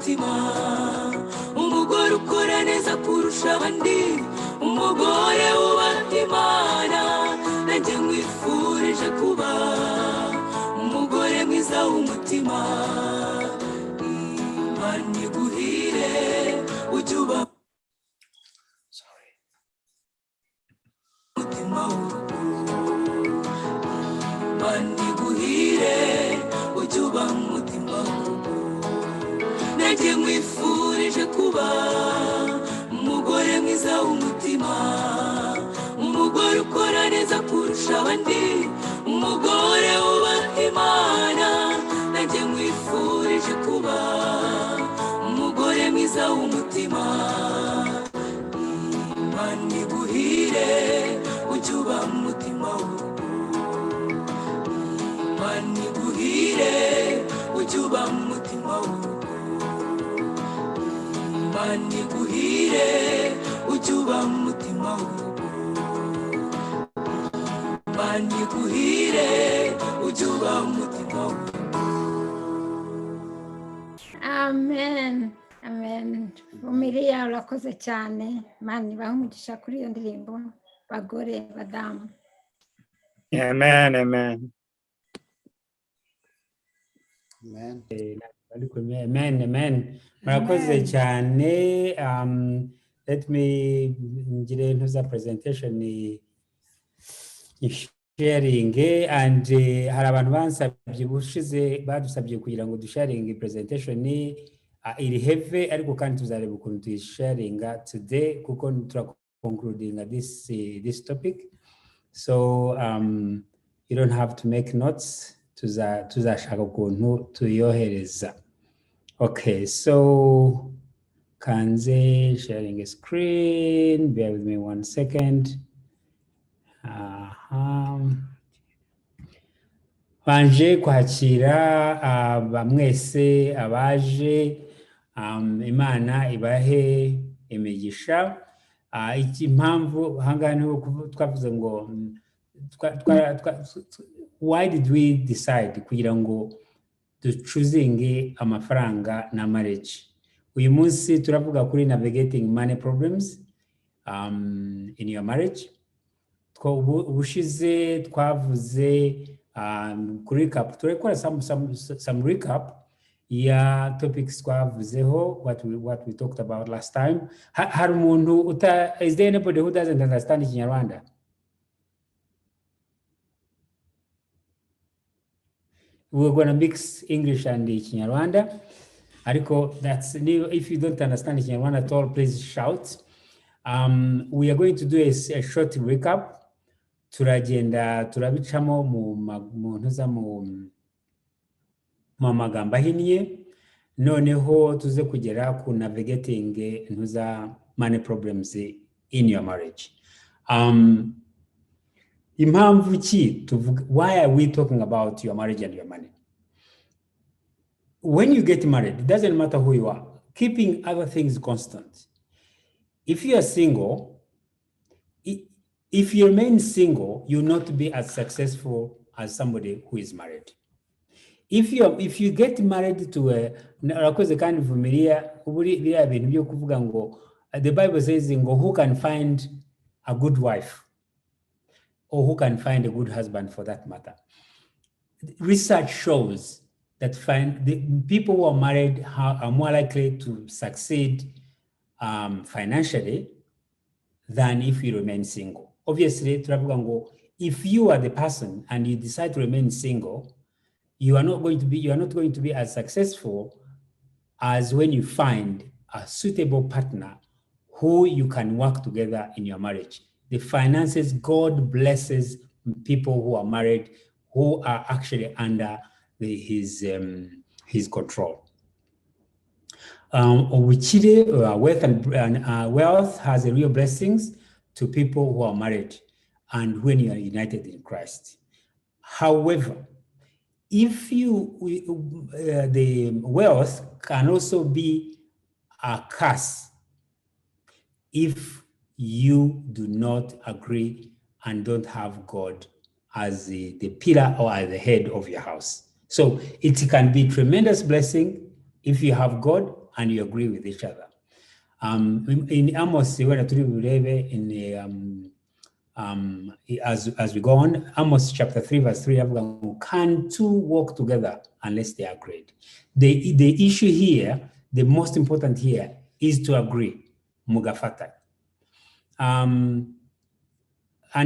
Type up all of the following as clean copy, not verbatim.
umutima, umugore ukora neza kurusha abandi, umugore wubaha Imana, nanjye nkwifurije kuba umugore mwiza w'umutima. Imana iguhire ujye uba umutima w'urugo, Imana iguhire ujye uba umutima w'urugo, nanjye nkwifurije kuba umugore mwiza w'umutima, umugore ukora neza kurusha abandi, umugore wubaha Imana, nanjye nkwifurije kuba umugore mwiza w'umutima. Imana iguhire ujye uba umutima w'urugo, Imana iguhire ujye uba umutima w'urugo, Imana iguhire ujye uba umutima w'urugo, Imana iguhire ujye uba umutima w'urugo. Amen, amen. Umiriya urakoze cyane, Imana ibahe umugisha kuri iyo ndirimbo, bagore badamu. Amen, amen. Amen, amen. Murakoze cyane. Let me ngire ntuza presentation sharing, and hari abantu bansabye bushize badusabye kugira ngo dusharing presentation iri heavy, ariko kandi tuzareba ukuntu tuyisharinga today kuko concluding this topic. So you don't have to make notes, tuzashaka ukuntu tuyohereza. Okay, so kanze sharing a screen, bear with me 1 second. Banje kwakira bamwese abaje, Imana ibahe imigisha. Impamvu hangane twavuze ngo why did we decide kugira ngo choosing amafaranga na marriage? Uyu munsi turavuga kuri navigating money problems in your marriage. Ubushize twavuze kuri recap, turekora some recap ya topics twavuzeho, what we talked about last time. Hari umuntu is there anybody who doesn't understand Kinyarwanda? We're going to mix English and Kinyarwanda. Ariko, if you don't understand Kinyarwanda at all, please shout. We are going to do a short recap. Turagenda turabicamo mu ntuza mu magambo ahinnye, noneho tuze kugera ku navigating ntuza money problems in your marriage. Impamvu ki why are we talking about your marriage and your money? When you get married, it doesn't matter who you are, keeping other things constant. If you are single, if you remain single, you'll not be as successful as somebody who is married. If you get married to the kind of the Bible says who can find a good wife, or who can find a good husband for that matter. Research shows that the people who are married are more likely to succeed financially than if you remain single. Obviously, if you are the person and you decide to remain single, you are not going to be as successful as when you find a suitable partner who you can work together in your marriage. The finances, God blesses people who are married, who are actually under his control. Wealth has a real blessings to people who are married and when you are united in Christ. However, if the wealth can also be a curse if you do not agree and don't have God as the pillar or as the head of your house. So it can be tremendous blessing if you have God, and you agree with each other. In Amos, when as we go on, Amos chapter 3, verse 3, can two walk together unless they are agreed? The issue here, the most important here, is to agree. Mugafata. And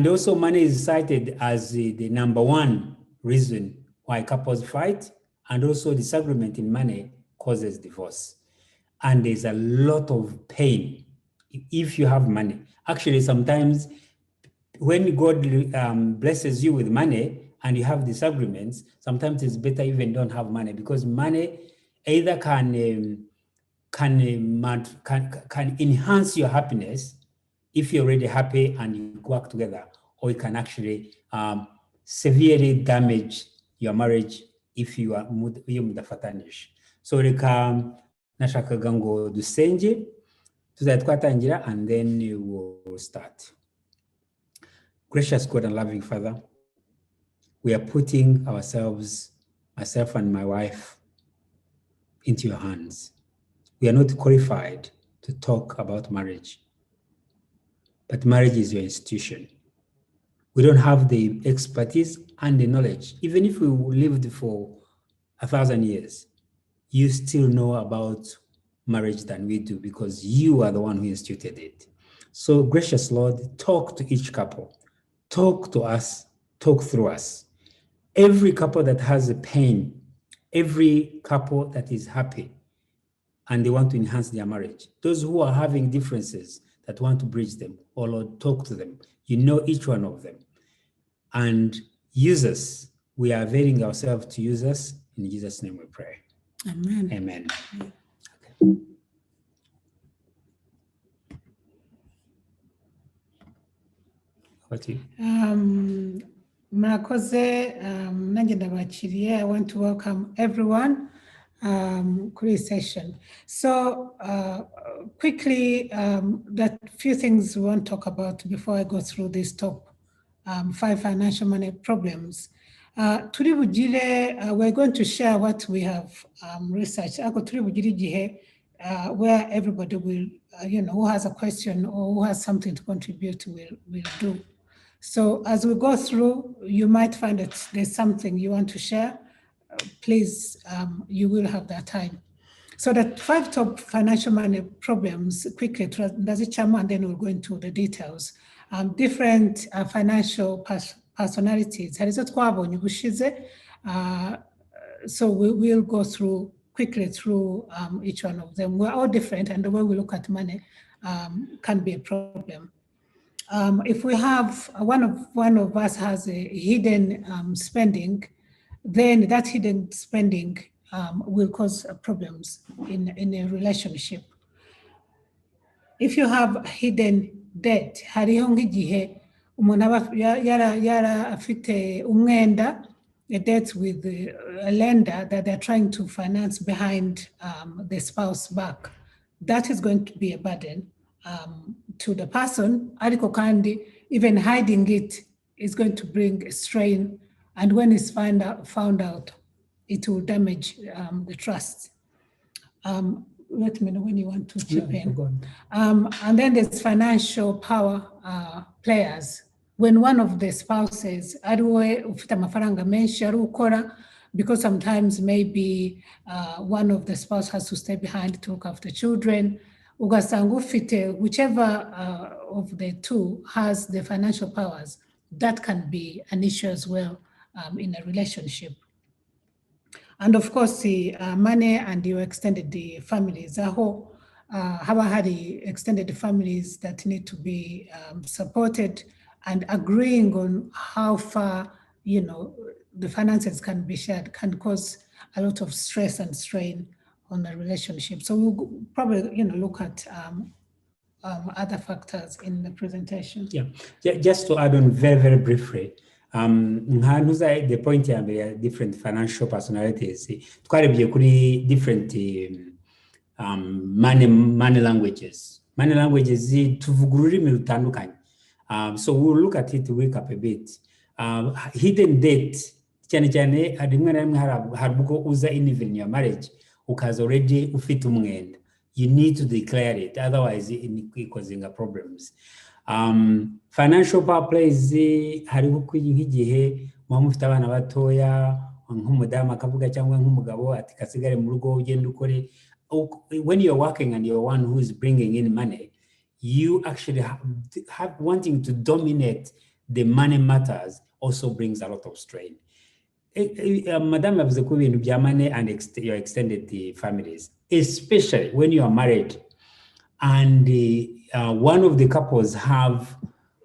also money is cited as the number one reason why couples fight, and also disagreement in money causes divorce. And there's a lot of pain if you have money. Actually, sometimes when God blesses you with money and you have disagreements, sometimes it's better even don't have money, because money either can enhance your happiness if you're already happy and you work together, or it can actually severely damage your marriage if you are mudafatanish. So nashakaga ngo dusenge tuzajya twatangira and then we'll start. Gracious God and loving Father, we are putting ourselves, myself and my wife, into your hands. We are not qualified to talk about marriage, but marriage is your institution. We don't have the expertise and the knowledge. Even if we lived for 1,000 years, you still know about marriage than we do, because you are the one who instituted it. So, gracious Lord, talk to each couple. Talk to us. Talk through us. Every couple that has a pain, every couple that is happy and they want to enhance their marriage, those who are having differences that want to bridge them, oh Lord, talk to them. You know each one of them. And use us. We are availing ourselves to use us. In Jesus' name we pray. Amen. Amen. Okay. What you? Murakoze, nanjye ndabakiriye. I want to welcome everyone kuri session. So quickly, that few things we want to talk about before I go through this top 5 financial money problems. Turi bugire, we're going to share what we have researched. Ako turi bugire igihe where everybody will, who has a question or who has something to contribute will do. So as we go through, you might find that there's something you want to share. Please, you will have that time. So the 5 top financial money problems, quickly, and then we'll go into the details. Different financial personalities. So we will go through quickly through each one of them. We're all different, and the way we look at money can be a problem. If we have one of us has a hidden spending, then that hidden spending will cause problems in a relationship. If you have hidden debt, hariho nk'igihe umuntu aba yara afite umwenda, a debt with a lender that they're trying to finance behind the spouse back. That is going to be a burden to the person. Ariko kandi, even hiding it is going to bring a strain, and when it's found out, it will damage the trust. Let me know when you want to chip in. And then there's financial power players. When one of the spouses, because sometimes maybe one of the spouse has to stay behind to look after children, whichever of the two has the financial powers, that can be an issue as well in a relationship. And of course, the money and your extended the families. How had the extended families that need to be supported, and agreeing on how far the finances can be shared can cause a lot of stress and strain on the relationship. So we'll probably look at other factors in the presentation. Yeah, just to add on very, very briefly. The point here, different financial personalities. Different money languages. Money languages so we'll look at it, recap a bit. Hidden debt, uza in your marriage. ukaza already ufite umwenda, you need to declare it, otherwise it causing problems. Financial power plays hariho nk'igihe muba mufite abana batoya, nk'umudamu akavuga cyangwa nk'umugabo ati kasigare mu rugo ugenda ukore. When you're working and you're one who is bringing in money, you actually have wanting to dominate the money matters also brings a lot of strain. Madam yavuze ko ibintu bya money and your extended families, especially when you are married and one of the couples have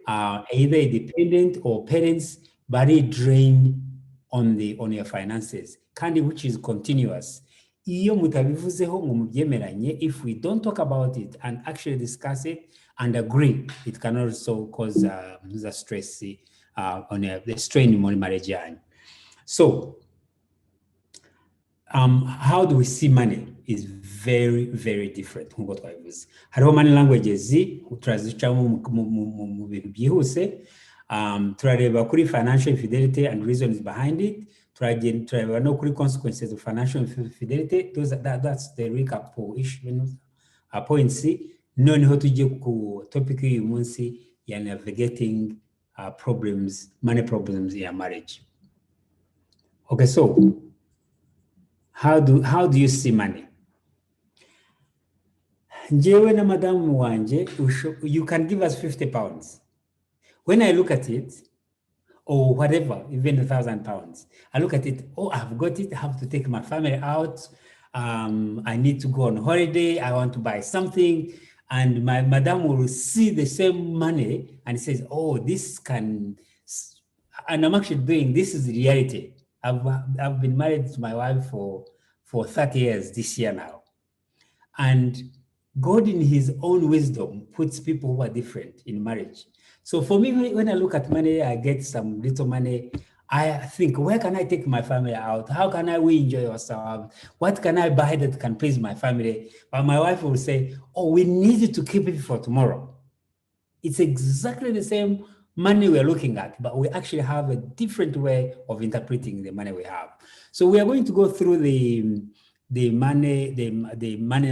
either a dependent or parents very drain on your finances, kandi which is continuous. Iyo mutabivuzeho ngo mubyemeranye, if we don't talk about it and actually discuss it and agree, it can also cause the stress on the strain in marriage. So how do we see money is very, very different. Hariho money languages turazicamu mu bintu byihuse. Turareba kuri financial infidelity and reasons behind it. Turareba no kuri consequences of financial infidelity. That's the recap for each point C. Noneho tujye ku topic y'uyu munsi ya navigating problems, money problems in a marriage. Okay, so how do you see money? Njewe na madamu wanje, you can give us 50 pounds. When I look at it, or whatever, even 1,000 pounds, I look at it, oh, I've got it, I have to take my family out, I need to go on holiday, I want to buy something, and my madam will see the same money and says, oh, this can, and I'm actually doing, this is the reality. I've been married to my wife for 30 years this year now. And God in his own wisdom puts people who are different in marriage. So for me, when I look at money, I get some little money. I think, where can I take my family out? How can we enjoy ourselves? What can I buy that can please my family? But my wife will say, oh, we need to keep it for tomorrow. It's exactly the same money we're looking at, but we actually have a different way of interpreting the money we have. So we are going to go through the money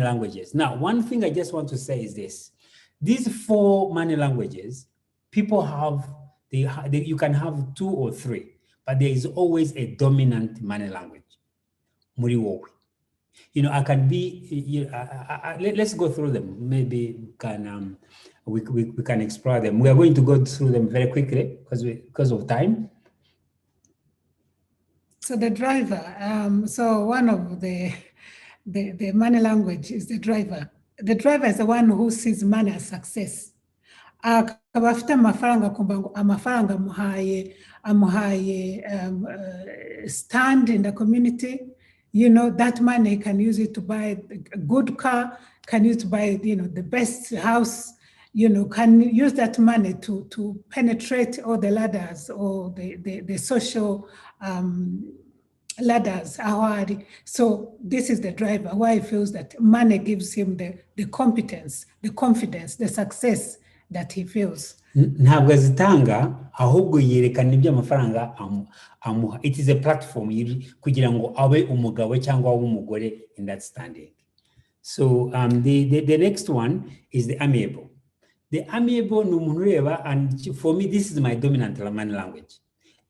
languages. Now, one thing I just want to say is this. These 4 money languages, people have, you can have 2 or 3, but there is always a dominant money language. Muri wowe. You know, I can be, let's go through them. Maybe we can explore them. We are going to go through them very quickly because of time. So the driver, so one of the money language is the driver. The driver is the one who sees money as success. Akaba afite amafaranga kumva ngo amafaranga amuhaye stand in the community. You know, that money can use it to buy a good car, can use to buy, you know, the best house, you know, can use that money to penetrate all the ladders or the social ladders. So this is the driver, why he feels that money gives him the competence, the confidence, the success that he feels. Ntabwo azitanga ahubwo yerekana ibyo amafaranga amuha. It is a platform kugira ngo abe umugabo cyangwa abe umugore in that standing. So the next one is the amiable. The amiable ni umuntu ureba, and for me this is my dominant money language.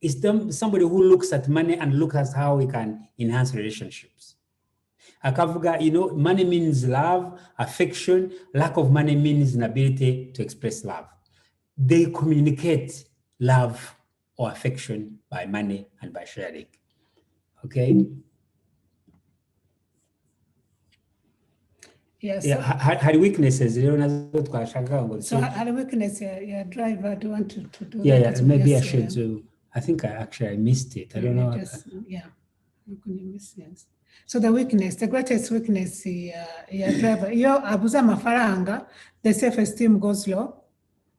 It's somebody who looks at money and looks at how we can enhance relationships. Akavuga, you know, money means love, affection. Lack of money means inability to express love. They communicate love or affection by money and by sharing. Okay? Yes. Yeah, had weaknesses. So had weakness, yeah, driver, do you want to do yeah, that? maybe I should do. I think I missed it. I don't know. Yeah, you couldn't miss it. So the weakness, the greatest weakness, driver, yo abuza amafaranga, the self-esteem goes low.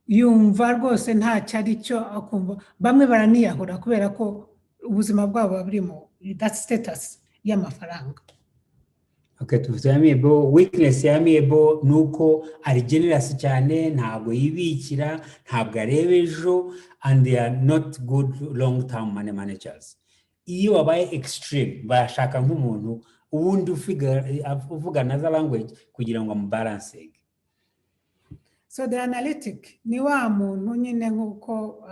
Yumva rwose nta cyari cyo akumva, bamwe baraniyahura kubera ko ubuzima bwabo burimo that status y'amafaranga. Okay, tufite amiable. Weakness ya amiable nuko ari generous cyane, ntabwo yibikira, ntabwo areba ejo, and they are not good long-term money managers. Iyo wabaye extreme, barashaka nk'umuntu uwundi uvuga another language kugira ngo amubalancing. So the analytic ni wa muntu nyine nk'uko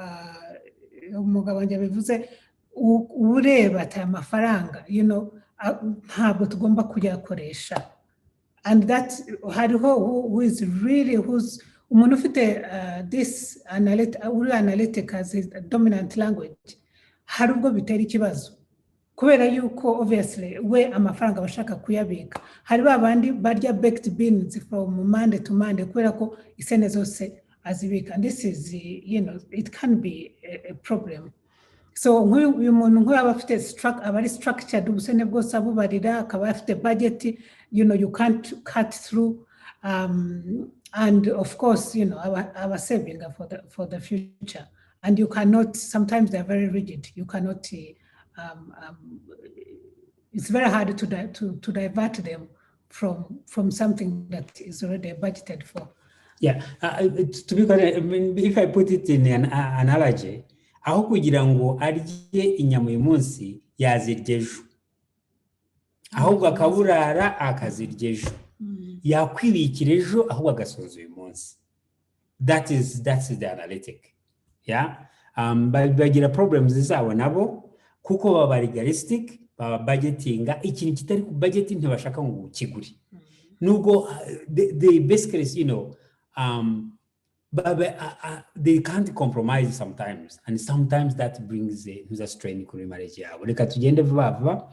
umugabo wanjye bivuze, ureba ati amafaranga ntabwo tugomba kuyakoresha, and that hariho who is really umuntu ufite this analytic as his dominant language, hari ubwo bitera ikibazo kubera yuko obviously we amafaranga bashaka kuyabika. Hari babandi barya baked beans from Monday to Monday kubera ko isene zose azibika, and this is it can be a problem. So uyu muntu nk'aba afite abari structured, ubusene bwose abubarira, akaba afite budget, you can't cut through, and of course our saving for the future, and you cannot, sometimes they're very rigid, you cannot it's very hard to divert them from something that is already budgeted for. Yeah, to be correct, I mean, if I put it in an analogy, aho kugira ngo arye inyama uyu munsi yazirya ejo, ahubwo akaburara akazirya ejo, yakwibikira ejo ahubwo agasoza uyu munsi. That's the analytic. Yeah, bagira problems zabo nabo kuko baba legalistic, baba budgetinga ikintu kitari ku budgeting ntibashaka ngo kigure. Nubwo they basically they can't compromise sometimes, and sometimes that brings a strain kuri marriage yabo. Reka tugende vuba vuba.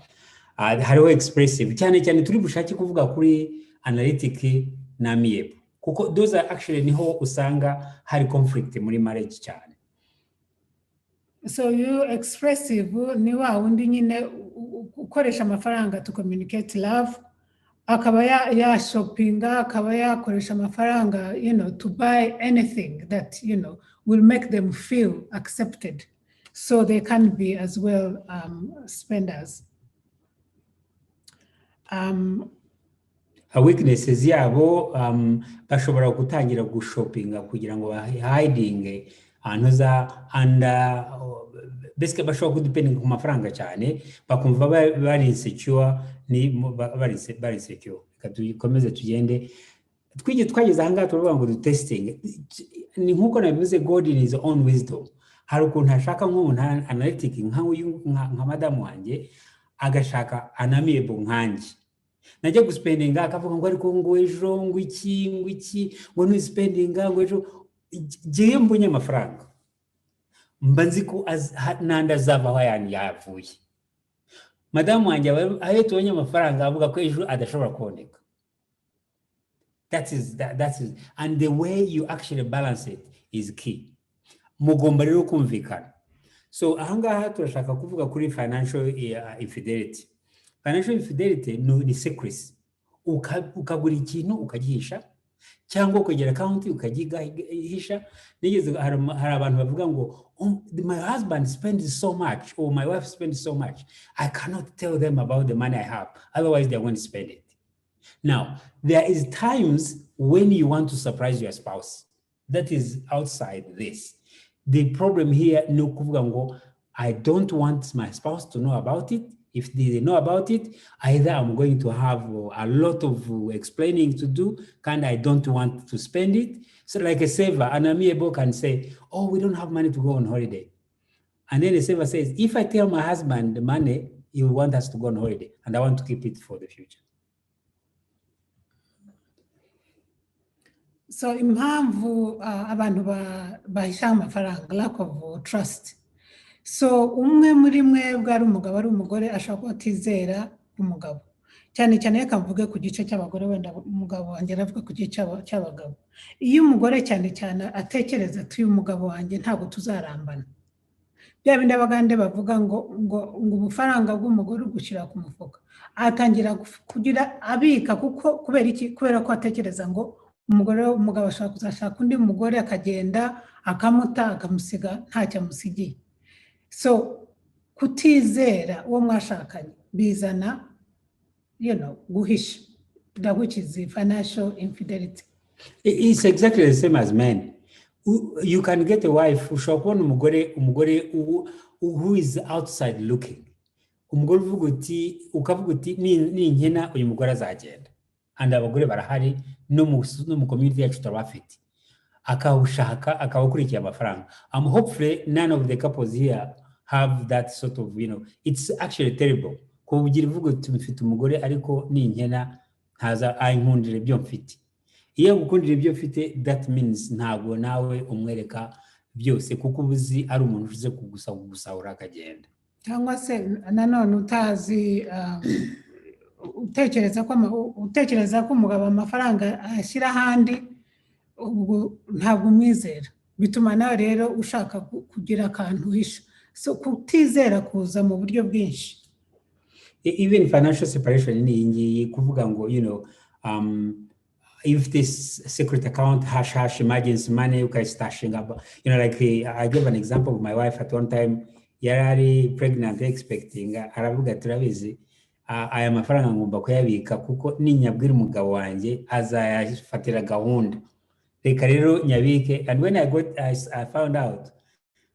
Hariho expressive cyane cyane turi bushake kuvuga kuri analytic na amiable, kuko those are actually niho usanga hari conflict muri marriage cyane. So you expressive ni wa wundi nyine ukoresha amafaranga to communicate love, akaba ya shoppinga, akaba yakoresha amafaranga to buy anything that will make them feel accepted, so they can be as well spenders. Weaknesses yabo bashobora gutangira gushopinga kugira ngo hiding anoza under basically bashobora kudepending ku mafaranga cyane, bakumva bari insecure, bari insecure. Tukomeze tugende twageze aha ngaha turavuga ngo testing ni nkuko nabivuze, God in his own wisdom. Hari ukuntu ashaka nk'umuntu analytic nka madamu wanjye, agashaka anamiable nkanjye, najya guspendinga akavuga ngo ariko ngo ejo ngo iki ngo nuspendinga ngo ejo giye mbonye amafaranga mba nzi ko nanda zava aho yavuye. Madamu wanjye aho tubonye amafaranga avuga ko ejo adashobora kuboneka. That is and the way you actually balance it is key. Mugomba rero kumvikana. So ahangaha turashaka kuvuga kuri financial infidelity. Financial infidelity ni secrecy. Ukagura ikintu ukagihisha, cyangwa ukagera account ukagihisha. Nigeze hari abantu bavuga ngo my husband spends so much or my wife spends so much, I cannot tell them about the money I have, otherwise they're going to spend it. Now, there is times when you want to surprise your spouse. That is outside this. The problem here, no kuvuga ngo I don't want my spouse to know about it. If they know about it, either I'm going to have a lot of explaining to do, and I don't want to spend it. So like a saver, an amiable can say, oh, we don't have money to go on holiday. And then the saver says, if I tell my husband the money, he will want us to go on holiday, and I want to keep it for the future. So impamvu abantu bahisha amafaranga, lack of trust. So umwe muri mwe bwari umugabo ari umugore ashaka kutizera umugabo, cyane cyane yakamvuge ku gice cy'abagore, wenda umugabo wanjye aravuga ku gice cy'abagabo. Iyo umugore cyane cyane atekereza ati uyu mugabo wanjye ntabwo tuzarambana, bya bindi abagande bavuga ngo ubufaranga bw'umugore ugushyira ku mufuka, atangira kugira abika kuko kubera ko atekereza ngo umugabo ashaka kuzashaka undi mugore akagenda akamuta akamusiga ntacyo amusigiye. So kutizera uwo mwashakanye bizana guhisha, which is the financial infidelity. It's exactly the same as men. You can get a wife ushobora kubona umugore who is outside looking, umugore ukavuga uti ninkena uyu mugore azagenda, and abagore barahari no mu community yacu turabafite, akawushaka akawukurikiye amafaranga. Hopefully none of the couples here have that sort of, it's actually terrible kubugira uvuga uti mfite umugore ariko ninkena ntaza ayinkundira ibyo mfite. Iyo gukundira ibyo mfite, that means ntabwo nawe umwereka byose kuko ubuzi ari umuntu uvuze kugusahura akagenda. Cyangwa se nanone utazi utekereza ko umugabo amafaranga ashyira ahandi, ntabwo umwizera, bituma nawe rero ushaka kugira akantu uhisha. So kutizera kuza mu buryo bwinshi. Even financial separation ni ingiye kuvuga ngo if this secret account hash emergency money ukayistashing up, like I gave an example of my wife at one time. Yarari pregnant expecting, aravuga turabizi aya mafaranga ngomba kuyabika kuko ninyabwira umugabo wanjye azayafatira gahunda, reka rero nyabike. And when I found out,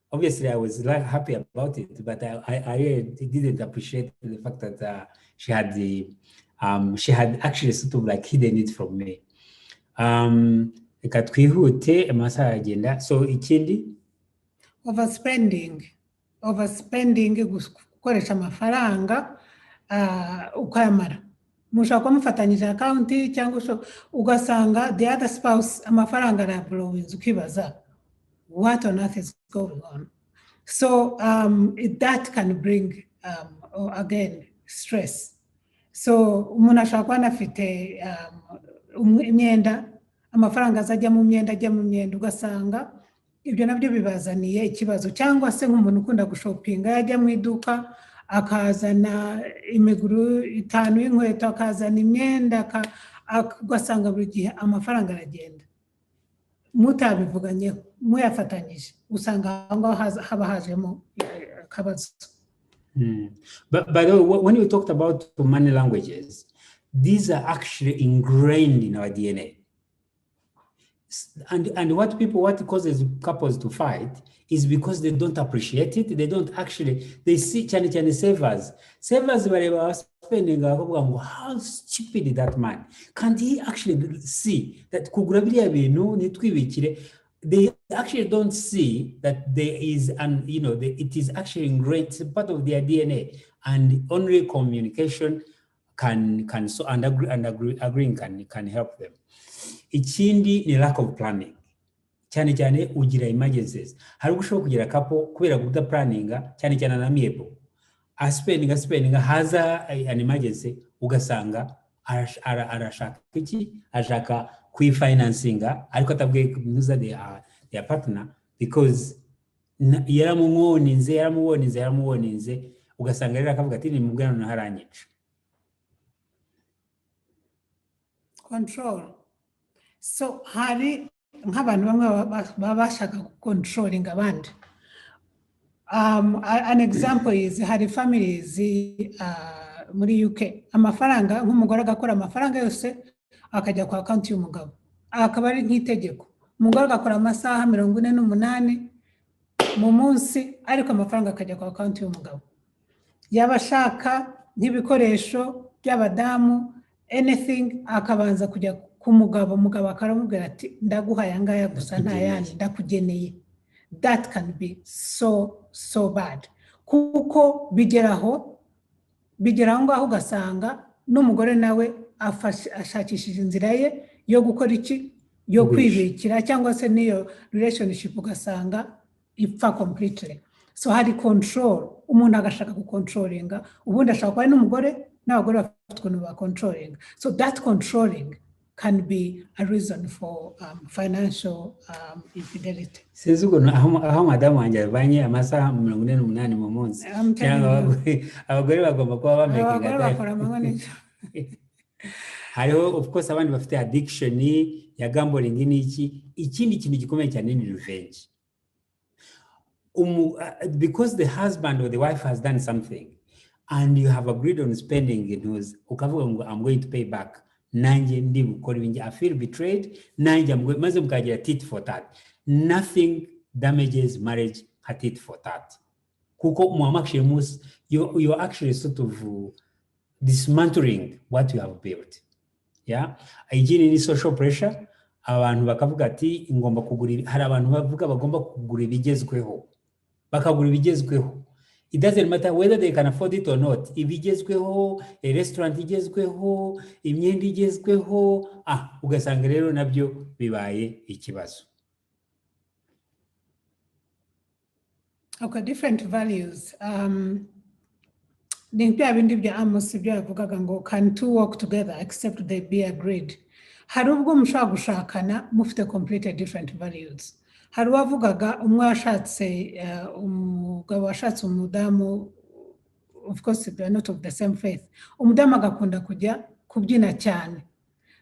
obviously I was like happy about it, but I really didn't appreciate the fact that she had actually sort of like hidden it from me. Reka twihute amasaha agenda. So ikindi, overspending gukoresha amafaranga ukayamara. Mushaka mufatanyije account cyangwa ugasanga the other spouse amafaranga na blowings, ukibaza what on earth is going on. So that can bring again stress. So umuntu ashaka kuba anafite imyenda, amafaranga azajya mu myenda ugasanga ibyo nabyo bibazaniye ikibazo. Cyangwa se nk'umuntu ukunda gushopinga yajya mu iduka akazana imiguru 5 y'inkweto, akazana imyenda, ugasanga buri gihe amafaranga aragenda mutabivuganyeho, muyafatanyije, usanga aho haba hajemo akabazo. But when you talked about money languages, these are actually ingrained in our DNA. And what causes couples to fight is because they don't appreciate it. They don't actually, they see chani savers were spending, how stupid is that man? Can't he actually see that they actually don't see that there is it is actually ingrained, it's part of their DNA, and only communication can agreeing can help them. Ikindi ni lack of planning. Cyane ugira emergencies. Hari gushobora kugira couple kubera kuda planninga cyane na miebo. Spending haza an emergency, ugasanga arashaka iki, ashaka kwifinancinga ariko atabwiye kunuza their partner because yaramuwoninze ugasanga rero akavuga ati ni mubwana ntaranyica. Control. So hari nk'abantu bamwe bashaka controlling abandi. An example is hari families muri UK, amafaranga nk'umugore agakora amafaranga yose akajya kwa account y'umugabo, akaba ari nk'itegeko. Umugore agakora amasaha 48 mu munsi ariko amafaranga akajya kwa account y'umugabo. Yabashaka nk'ibikoresho by'abadamu, anything, akabanza kujya ku mugabo akaramubwira ati ndaguha yangaya gusa nta yandi ndakugeneye. That can be so bad. Kuko bigeraho ngaho ugasanga n'umugore nawe ashakishije inzira ye yo gukora iki, yo kwibikira, cyangwa se niyo relationship ugasanga ipfa completely. So hari control, umuntu agashaka gukontrolinga, ubundi ashaka kuba n'umugore n'abagore bafatwa no controlling. So that controlling can be a reason for financial infidelity. Sinzi ukuntu aho madamu wanjye avanye amasaha 48 mu munsi. Abagore bagomba kuba bamekega. Hariho of course abandi bafite addiction ya gambling n'iki. Ikindi kintu gikomeye cyane ni revenge. Because the husband or the wife has done something and you have agreed on spending it, ukavuga ngo I'm going to pay back. Nanje ndi bukora ibingi, I feel betrayed. Nanje maze mukagira tit for tat. Nothing damages marriage at tit for tat. kuko you're actually sort of dismantling what you have built. Yeah, igini ni social pressure. Abantu bakavuga ati ngomba kugura, hari abantu bavuga bagomba kugura ibigezweho, bakagura ibigezweho. It doesn't matter whether they can afford it or not. Ibigezweho, a restaurant igezweho, imyenda igezweho, ugasanga rero nabyo bibaye ikibazo. Okay, different values. Ni pia bindi bya Amos bya avugaga ngo can two walk together except they be agreed. Hari ubwo mushaka gushakana mufite completely different values. Hari wavugaga umwe washatse umugabo washatse umudamu, of course they are not of the same faith. Umudamu agakunda kujya kubyina cyane.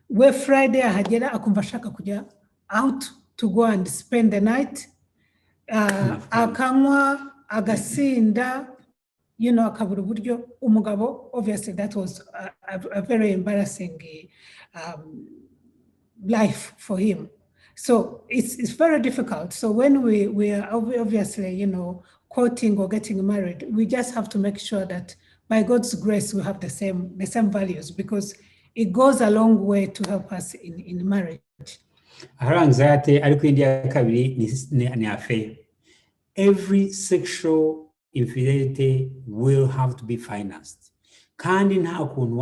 We Friday ahagera akumva ashaka kujya out to go and spend the night. Akanywa agasinda, you know, akabura uburyo. Umugabo, obviously that was a very embarrassing life for him. So it's very difficult. So when we are obviously, you know, courting or getting married, we just have to make sure that by God's grace we have the same values, because it goes a long way to help us in marriage. Anxiety, ariko indi ya kabiri ni affair. Every sexual infidelity will have to be financed. Kandi nta kuntu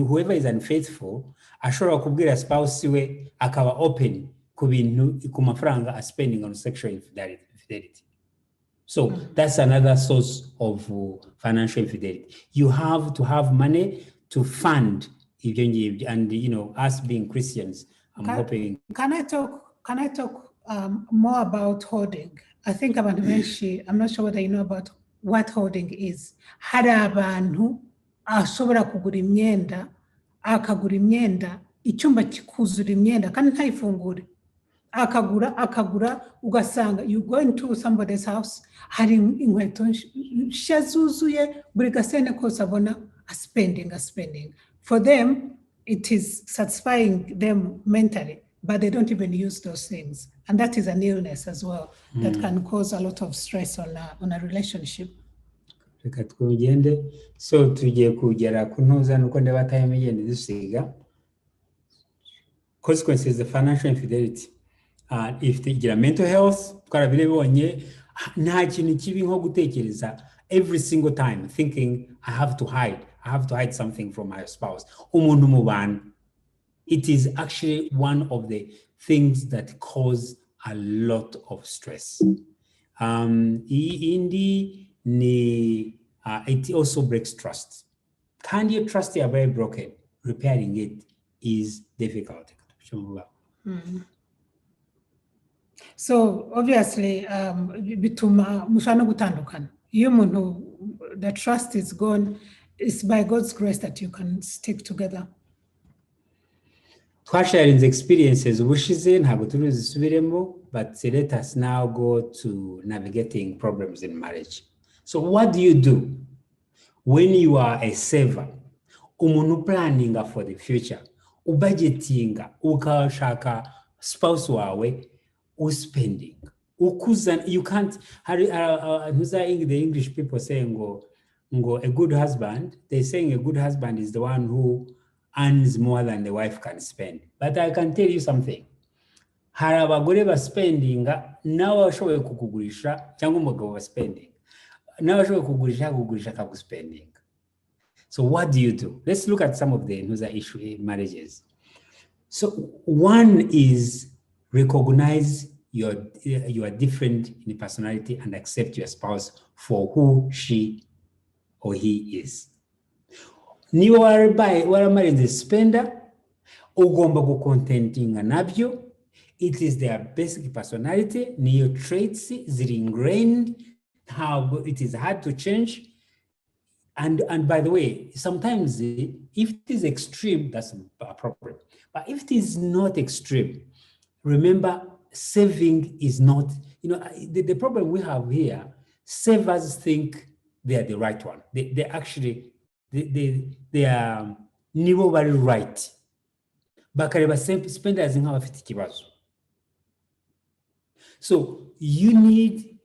whoever is unfaithful ashobora kubwira spouse we akaba open ku bintu ku mafaranga spending on sexual infidelity. So that's another source of financial infidelity. You have to have money to fund, and you know, us being Christians, I'm hoping. Can I talk more about hoarding? I think about menshi. I'm not sure whether you know about what hoarding is. Hari abantu ashobora kugura imyenda, akagura imyenda, icyumba kikuzura imyenda kandi ntayifungure. Akagura ugasanga you go into somebody's house, hari inkweto nshya zuzuye, buri gasene kose abona spending. For them, it is satisfying them mentally, but they don't even use those things. And that is an illness as well that can cause a lot of stress on a relationship. Reka twugende, so tugiye kugera kunoza nuko ndeba time igenda dusiga. Consequences of financial infidelity. If the mental health, twarabibonye, nta kintu kibi nko gutekereza every single time thinking I have to hide something from my spouse. Umuntu mubana. It is actually one of the things that cause a lot of stress. It also breaks trust. Can you trust you are very broken? Repairing it is difficult. So obviously, bituma mushana gutandukana. Iyo umuntu, the trust is gone, it's by God's grace that you can stick together. Twasharinze experiences ubushize ntabwo turuzisubiremo, but let us now go to navigating problems in marriage. So what do you do when you are a saver, umuntu planning for the future, ubudgetinga, ukashaka spouse wawe, spending, you can't, the English people saying go a good husband, they're saying a good husband is the one who earns more than the wife can spend. But I can tell you something. Hari abagore ba spending nawe washoboye kukugurisha cyangwa umugabo wa spending nawe washoboye kukugurisha akaguspending. So what do you do? Let's look at some of the issue marriages. So one is recognize you are different in personality and accept your spouse for who she or he is. Niba waramarried the spender, ugomba gucontentinga nabyo. It is their basic personality, niyo traits ziri ingrained, how it is hard to change. And by the way, sometimes if it is extreme, that's a problem. But if it is not extreme, remember, saving is not, the problem we have here, savers think they are the right one. They actually, they are nibo bari right. Bakareba spenders nk'abafite ikibazo. So you need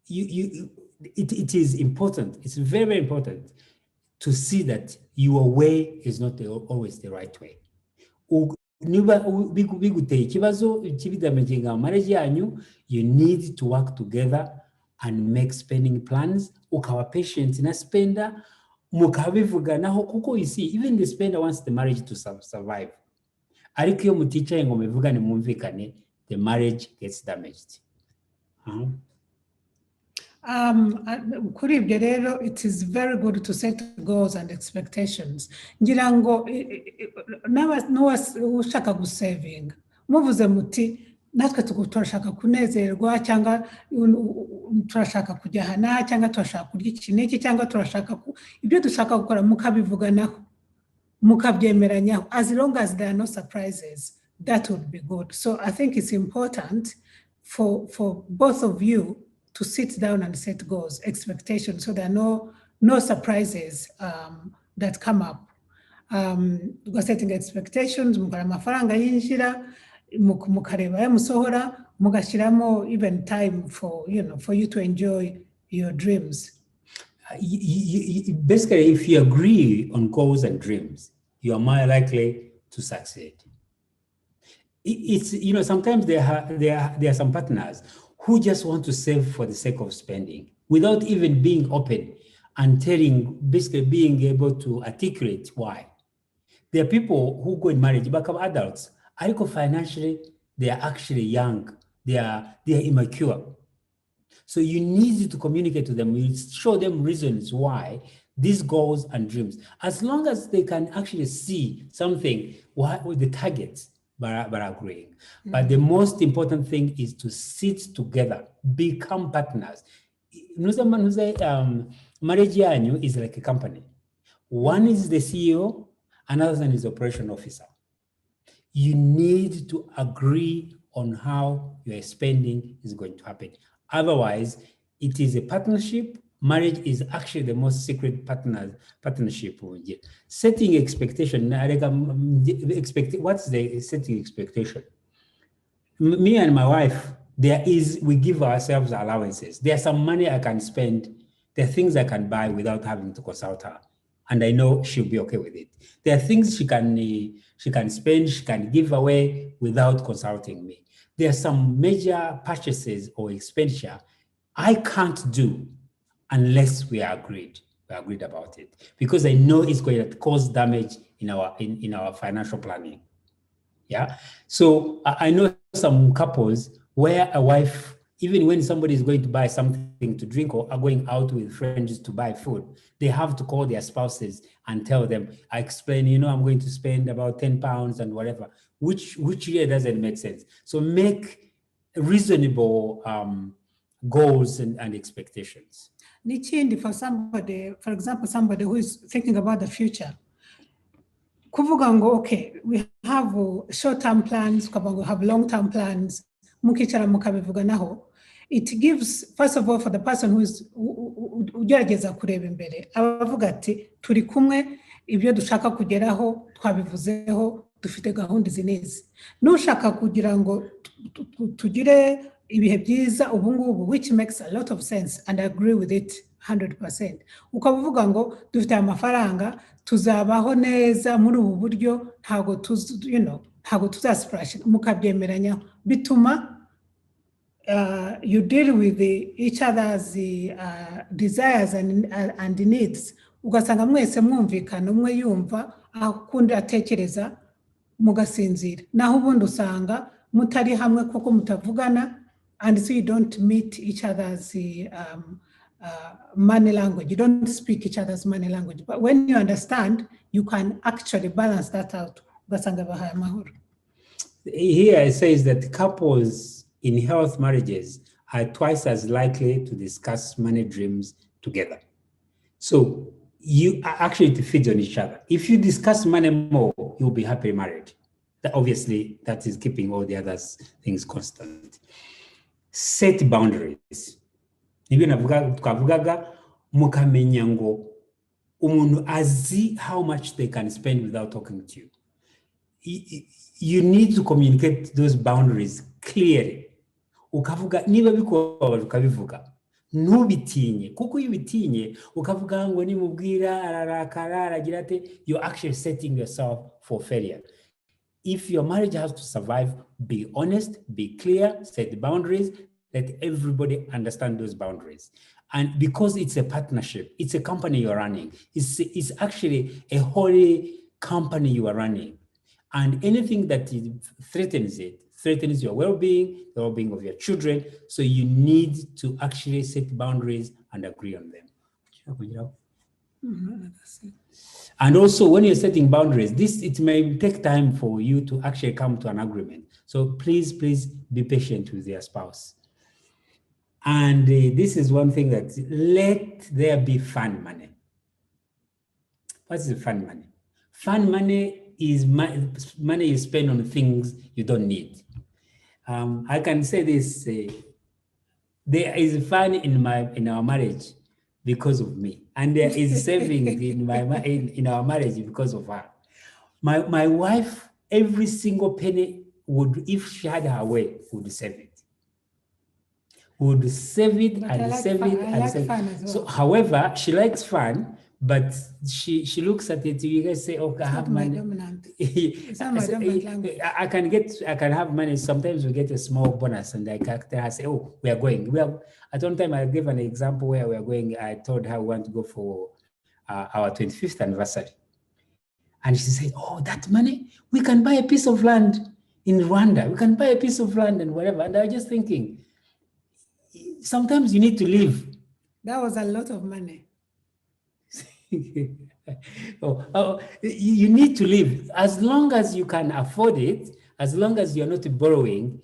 it is important. It's very, very important to see that your way is not always the right way. Niba biguteye ikibazo kibidamaginga marriage yanyu, you need to work together and make spending plans. Ukaba patient na spender, mukabivuganaho kuko you see, even the spender wants the marriage to survive. Ariko iyo muticaye ngo muvugane mwumvikane, the marriage gets damaged. Kuri ibyo rero, it is very good to set goals and expectations. Ngira ngo ushaka gusavinga, muvuze muti natwe turashaka kunezerwa, cyangwa turashaka kujya hana, cyangwa turashaka kurya iki n'iki, cyangwa turashaka ibyo dushaka gukora, mukabivuganaho, mukabyemeranyaho. As long as there are no surprises, that would be good. So I think it's important for both of you to sit down and set goals, expectations, so there are no surprises that come up. Setting expectations, mukora amafaranga yinjira, mukareba yamusohora, mugashiramo even time for you to enjoy your dreams. Basically, if you agree on goals and dreams, you are more likely to succeed. It's sometimes there are some partners who just want to save for the sake of spending without even being open and basically being able to articulate why. There are people who go in marriage, become adults. Financially, they are actually young. They are immature. So you need to communicate to them. You show them reasons why these goals and dreams. As long as they can actually see something, what the targets, but agreeing. Mm-hmm. But the most important thing is to sit together, become partners. Marriage yanyu is like a company. One is the CEO, another one is the operation officer. You need to agree on how your spending is going to happen. Otherwise, it is a partnership. Marriage is actually the most secret partnership. Setting expectation. What's the setting expectation? Me and my wife, we give ourselves allowances. There's some money I can spend. There are things I can buy without having to consult her. And I know she'll be okay with it. There are things she can spend, she can give away without consulting me. There are some major purchases or expenditure I can't do unless we are agreed. We agreed about it, because I know it's going to cause damage in our financial planning. Yeah. So I know some couples where a wife, even when somebody is going to buy something to drink or are going out with friends to buy food, they have to call their spouses and tell them, I explain, I'm going to spend about 10 pounds and whatever, which really doesn't make sense. So make reasonable goals and expectations. Nichindi, for example, somebody who is thinking about the future. Kuvugango, okay, we have short-term plans, we have long-term plans. Mukichara mukabivuganaho. It gives, first of all, for the person who is ugerageza kureba imbere, abavuga ati turi kumwe, ibyo dushaka kugeraho twabivuzeho, dufite gahunda zinezi. Nushaka kugira ngo tugire ibihe byiza ubungubu, which makes a lot of sense, and I agree with it 100%. Ukavuga ngo dufite amafaranga, tuzabaho neza muri ubu buryo, ntago tuzasplash, mukabyemeranya, bituma you deal with each other's desires and needs. Ugasanga mwese mwumvikana, umwe yumva akundi atekereza, mugasinzira. Naho ubundi usanga mutari hamwe kuko mutavugana, and so you don't meet each other's money language. You don't speak each other's money language. But when you understand, you can actually balance that out. Here it says that couples in health marriages are twice as likely to discuss money dreams together. So you are actually to feed on each other. If you discuss money more, you'll be happily married. Obviously, that is keeping all the other things constant. Set boundaries. Nibyo twavugaga mukamenya ngo umuntu azi how much they can spend without talking to you. You need to communicate those boundaries clearly. Ukavuga niba bikubabaje ukabivuga. ntubitinye, kuko iyo ubitinye ukavuga ngo nimubwira ararakara aragira ate, you're actually setting yourself for failure. If your marriage has to survive, be honest, be clear, set boundaries, let everybody understand those boundaries. And because it's a partnership, it's a company you're running, it's actually a holy company you are running. And anything that threatens it, threatens your well-being, the well-being of your children. So you need to actually set boundaries and agree on them. And also when you're setting boundaries, it may take time for you to actually come to an agreement. So please be patient with your spouse. And this is one thing that let there be fun money. What is fun money? Fun money is money you spend on things you don't need. I can say this, there is fun in our marriage because of me, and there is saving in our marriage because of her. My wife, every single penny would, if she had her way, would save it. Would save it and save it and save it. So, however, she likes fun, but she looks at it. You guys say, "Okay, I have money." I can have money. Sometimes we get a small bonus, and I say, "Oh, we are going." At one time, I gave an example where we are going. I told her we want to go for our 25th anniversary, and she said, "Oh, that money, we can buy a piece of land in Rwanda. We can buy a piece of land and whatever." And I was just thinking, sometimes you need to live. That was a lot of money. You need to live. As long as you can afford it, as long as you're not borrowing,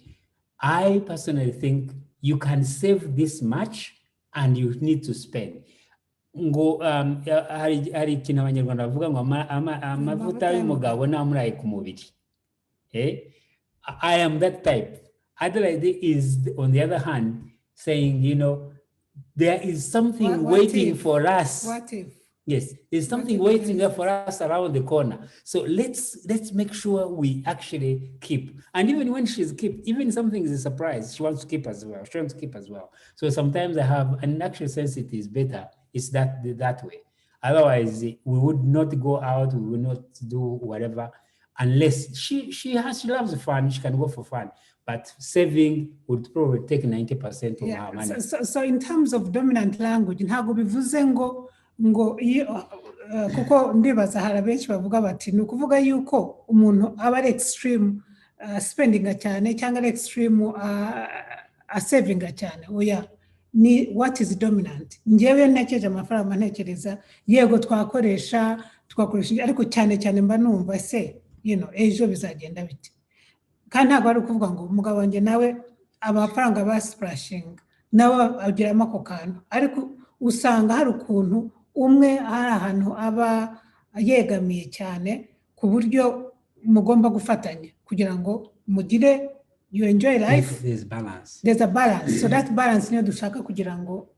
I personally think you can save this much and you need to spend. Ngo hari ikintu abanyarwanda bavuga ngo amavuta y'umugabo namuraye ku mubiri. I am that type. Adelaide is, on the other hand, saying, there is something waiting for us. What if? Yes, there's something waiting there for us around the corner. So let's make sure we actually keep. And even when she's kept, even something is a surprise, she wants to keep as well. So sometimes I have an actual sense it is better. It's that way. Otherwise, we would not go out. We would not do whatever unless she loves fun. She can go for fun. But saving would probably take 90% of her money. So in terms of dominant language, ntago bivuze ngo kuko ndibaza hari benshi bavuga bati ni ukuvuga yuko umuntu aba ari extreme spendinga cyane cyangwa ari extreme savinga cyane. Oya, ni what is dominant. Njyewe ntekereje amafaranga ntekereza yego twakoresha ariko cyane mba numva se ejo bizagenda bite. Kandi ntabwo ari ukuvuga ngo umugabo wanjye nawe amafaranga ba splashing nawe agiramo ako kantu, ariko usanga hari ukuntu umwe hari ahantu aba yegamiye cyane ku buryo mugomba gufatanya kugira ngo mugire you enjoy life. There's balance. There's a balance. So that balance niyo dushaka kugira ngo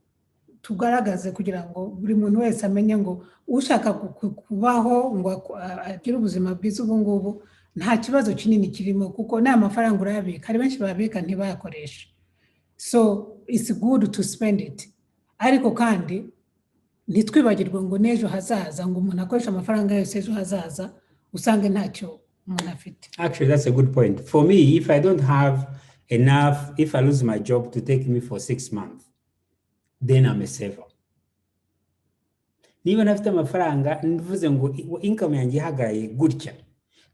tugaragaze, kugira ngo buri muntu wese amenye ngo ushaka kubaho ngo agire ubuzima bwiza ubu ngubu nta kibazo kinini kirimo, kuko nta mafaranga urabika, hari benshi babika ntibayakoresha. So it's good to spend it, ariko kandi ntitwibagirwe ngo n'ejo hazaza ngo umuntu akoresha amafaranga yose ejo hazaza usange ntacyo umuntu afite. Actually, that's a good point. For me, if I don't have enough, if I lose my job to take me for 6 months, then I'm a saver. Niba nafite amafaranga ndivuze ngo income yanjye ihagaye gutya,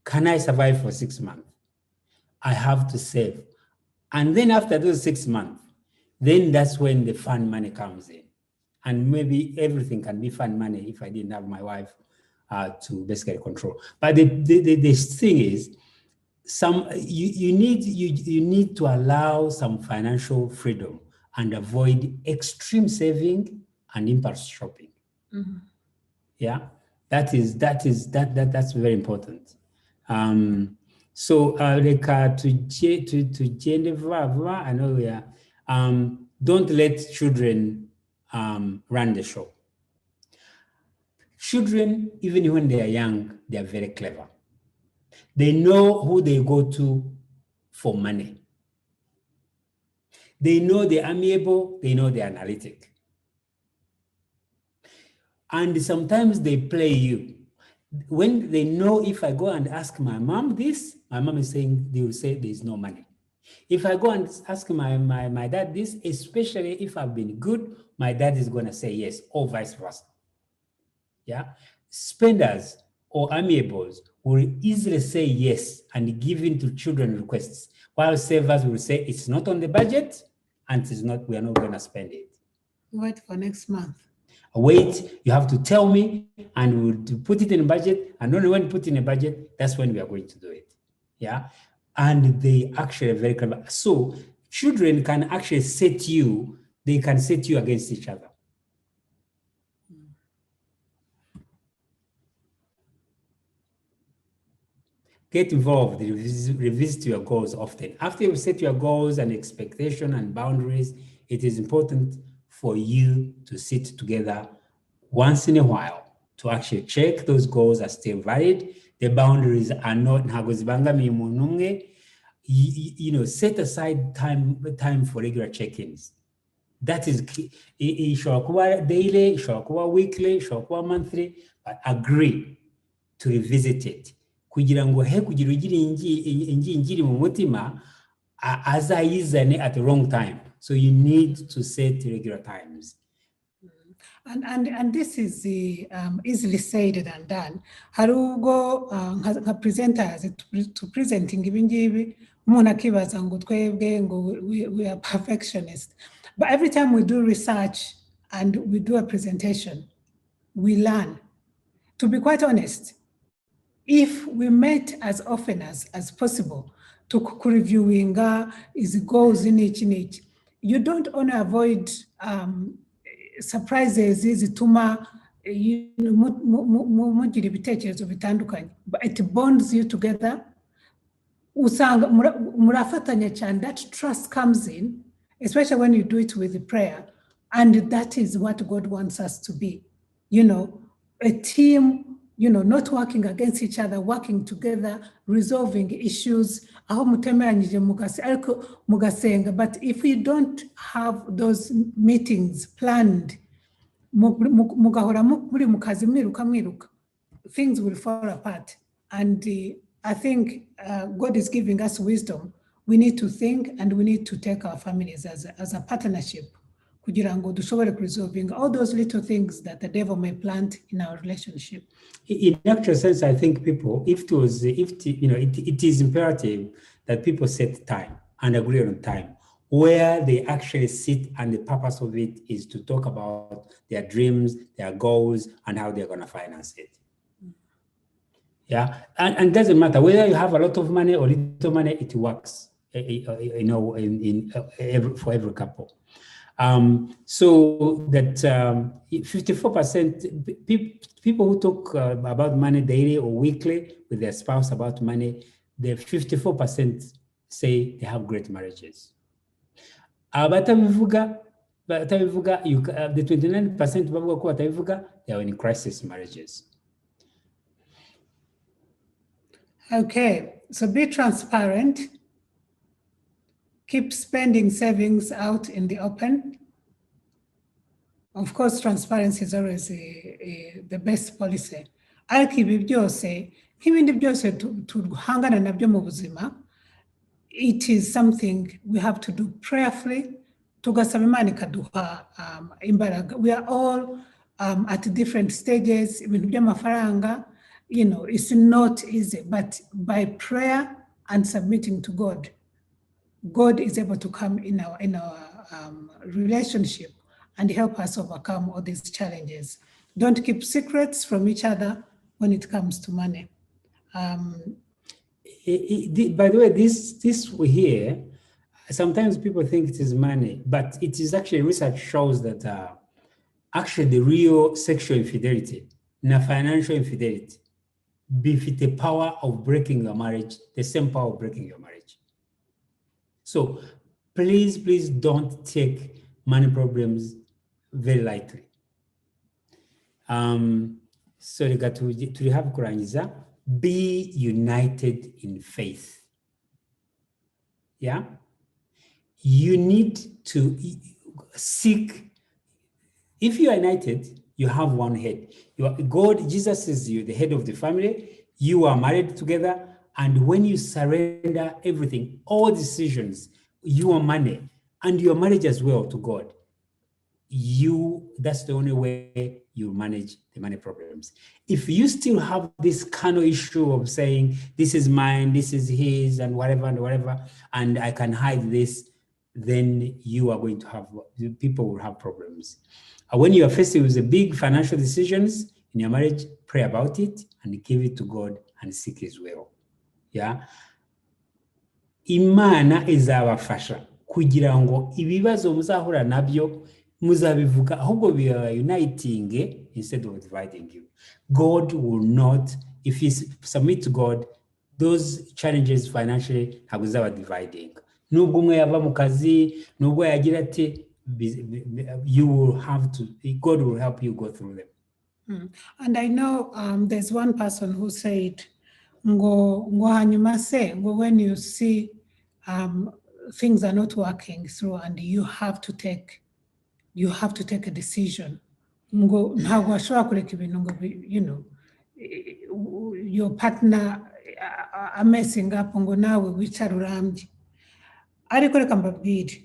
can I survive for 6 months? I have to save. And then after those 6 months, then that's when the fun money comes in. And maybe everything can be fun money if I didn't have my wife to basically control. But the thing is, you need to allow some financial freedom and avoid extreme saving and impulse shopping. Mm-hmm. Yeah, that's very important. So to Geneva, I know we are. Don't let children run the show. Children, even when they are young, they are very clever. They know who they go to for money. They know they're amiable, they know they're analytic. And sometimes they play you. When they know if I go and ask my mom this, my mom is saying, they will say there's no money. If I go and ask my dad this, especially if I've been good, my dad is going to say yes, or vice versa. Yeah. Spenders or amiables will easily say yes and give in to children's requests, while savers will say it's not on the budget and it's not, we are not going to spend it. Wait for next month. Wait, you have to tell me, and we'll put it in a budget, and only when you put in a budget, that's when we are going to do it. Yeah. And they actually are very clever. So children can actually set you, they can set you against each other. Get involved, revisit your goals often. After you set your goals and expectation and boundaries, it is important for you to sit together once in a while to actually check those goals are still valid. The boundaries are not, set aside time for regular check-ins. That is key. Ishobora kuba daily, ishobora kuba weekly, ishobora kuba monthly, but agree to revisit it. Kugira ngo he kugira ugira ingiri mu mutima azayizane at the wrong time. So you need to set regular times. And this is easily said than done. Hari ubwo nka presenters to presenting ibingibi umuntu akibaza ngo twebwe ngo we are perfectionist. But every time we do research and we do a presentation, we learn. To be quite honest, if we met as often as possible to reviewing is goals in each, you don't only avoid surprises zituma mugira ibitekerezo bitandukanye, but it bonds you together. Usanga murafatanya cyane, that trust comes in, especially when you do it with the prayer, and that is what God wants us to be. A team, not working against each other, working together, resolving issues. But if we don't have those meetings planned, things will fall apart. And I think God is giving us wisdom. We need to think, and we need to take our families as a partnership. Resolving all those little things that the devil may plant in our relationship. In actual sense, I think people, it is imperative that people set time and agree on time where they actually sit, and the purpose of it is to talk about their dreams, their goals, and how they're going to finance it. Yeah, and it doesn't matter whether you have a lot of money or little money, it works, for every couple. So that 54% people who talk about money daily or weekly with their spouse about money, the 54% say they have great marriages. The 29% they are in crisis marriages. Okay, so be transparent. Keep spending savings out in the open. Of course, transparency is always the best policy. Ariko ibi byose, nk'ibindi byose tuhangana nabyo mu buzima, it is something we have to do prayerfully. Tugasaba Imana ikaduha imbaraga. We are all at different stages. Ibintu by'amafaranga, it's not easy, but by prayer and submitting to God, God is able to come in our relationship and help us overcome all these challenges. Don't keep secrets from each other when it comes to money. By the way, this we hear, sometimes people think it is money, but it is actually, research shows that actually the real sexual infidelity, financial infidelity, befit the power of breaking your marriage, the same power of breaking your marriage. So please don't take money problems very lightly. So turi hafi kurangiza, be united in faith. Yeah, you need to seek. If you are united, You have one head. God, Jesus is the head of the family. You are married together. And when you surrender everything, all decisions, your money, and your marriage as well to God, that's the only way you manage the money problems. If you still have this kind of issue of saying, this is mine, this is his, and whatever, and I can hide this, then you are going to have, people will have problems. When you are facing with the big financial decisions in your marriage, pray about it and give it to God and seek his will. Yeah. Imana izabafasha kugira ngo ibibazo muzahura nabyo muzabivuga ahubwo uniting instead of dividing you. God will not, if you submit to God, those challenges financially ntabwo zaba dividing. Nubwo umwe yava mu kazi, nubwo yagira ati, you will have to, God will help you go through them. And I know there's one person who said, ngo hanyuma se, when you see things are not working through and you have to take a decision. Ngo ntabwo washobora kureka ibintu ngo, your partner messing up ngo nawe wicara urambye. Ariko reka mbabwire,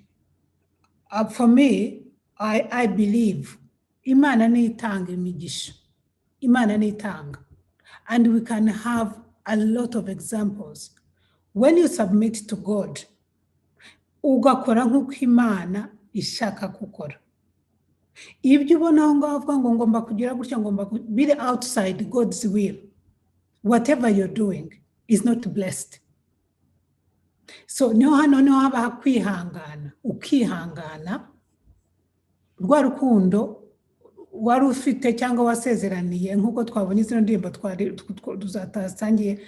for me, I believe Imana nitanga imigisha. Imana nitanga. And we can have a lot of examples. When you submit to God, ugakora nk'uko Imana ishaka gukora. Ibyo ubona aho ngaho avuga ngo ngomba kugira gutya, ngomba be outside God's will. Whatever you're doing is not blessed. So niho haba kwihangana, ukihangana, rwa rukundo wari ufite cyangwa wasezeraniye nk'uko twabonye izo ndirimbo tuzatasangiye,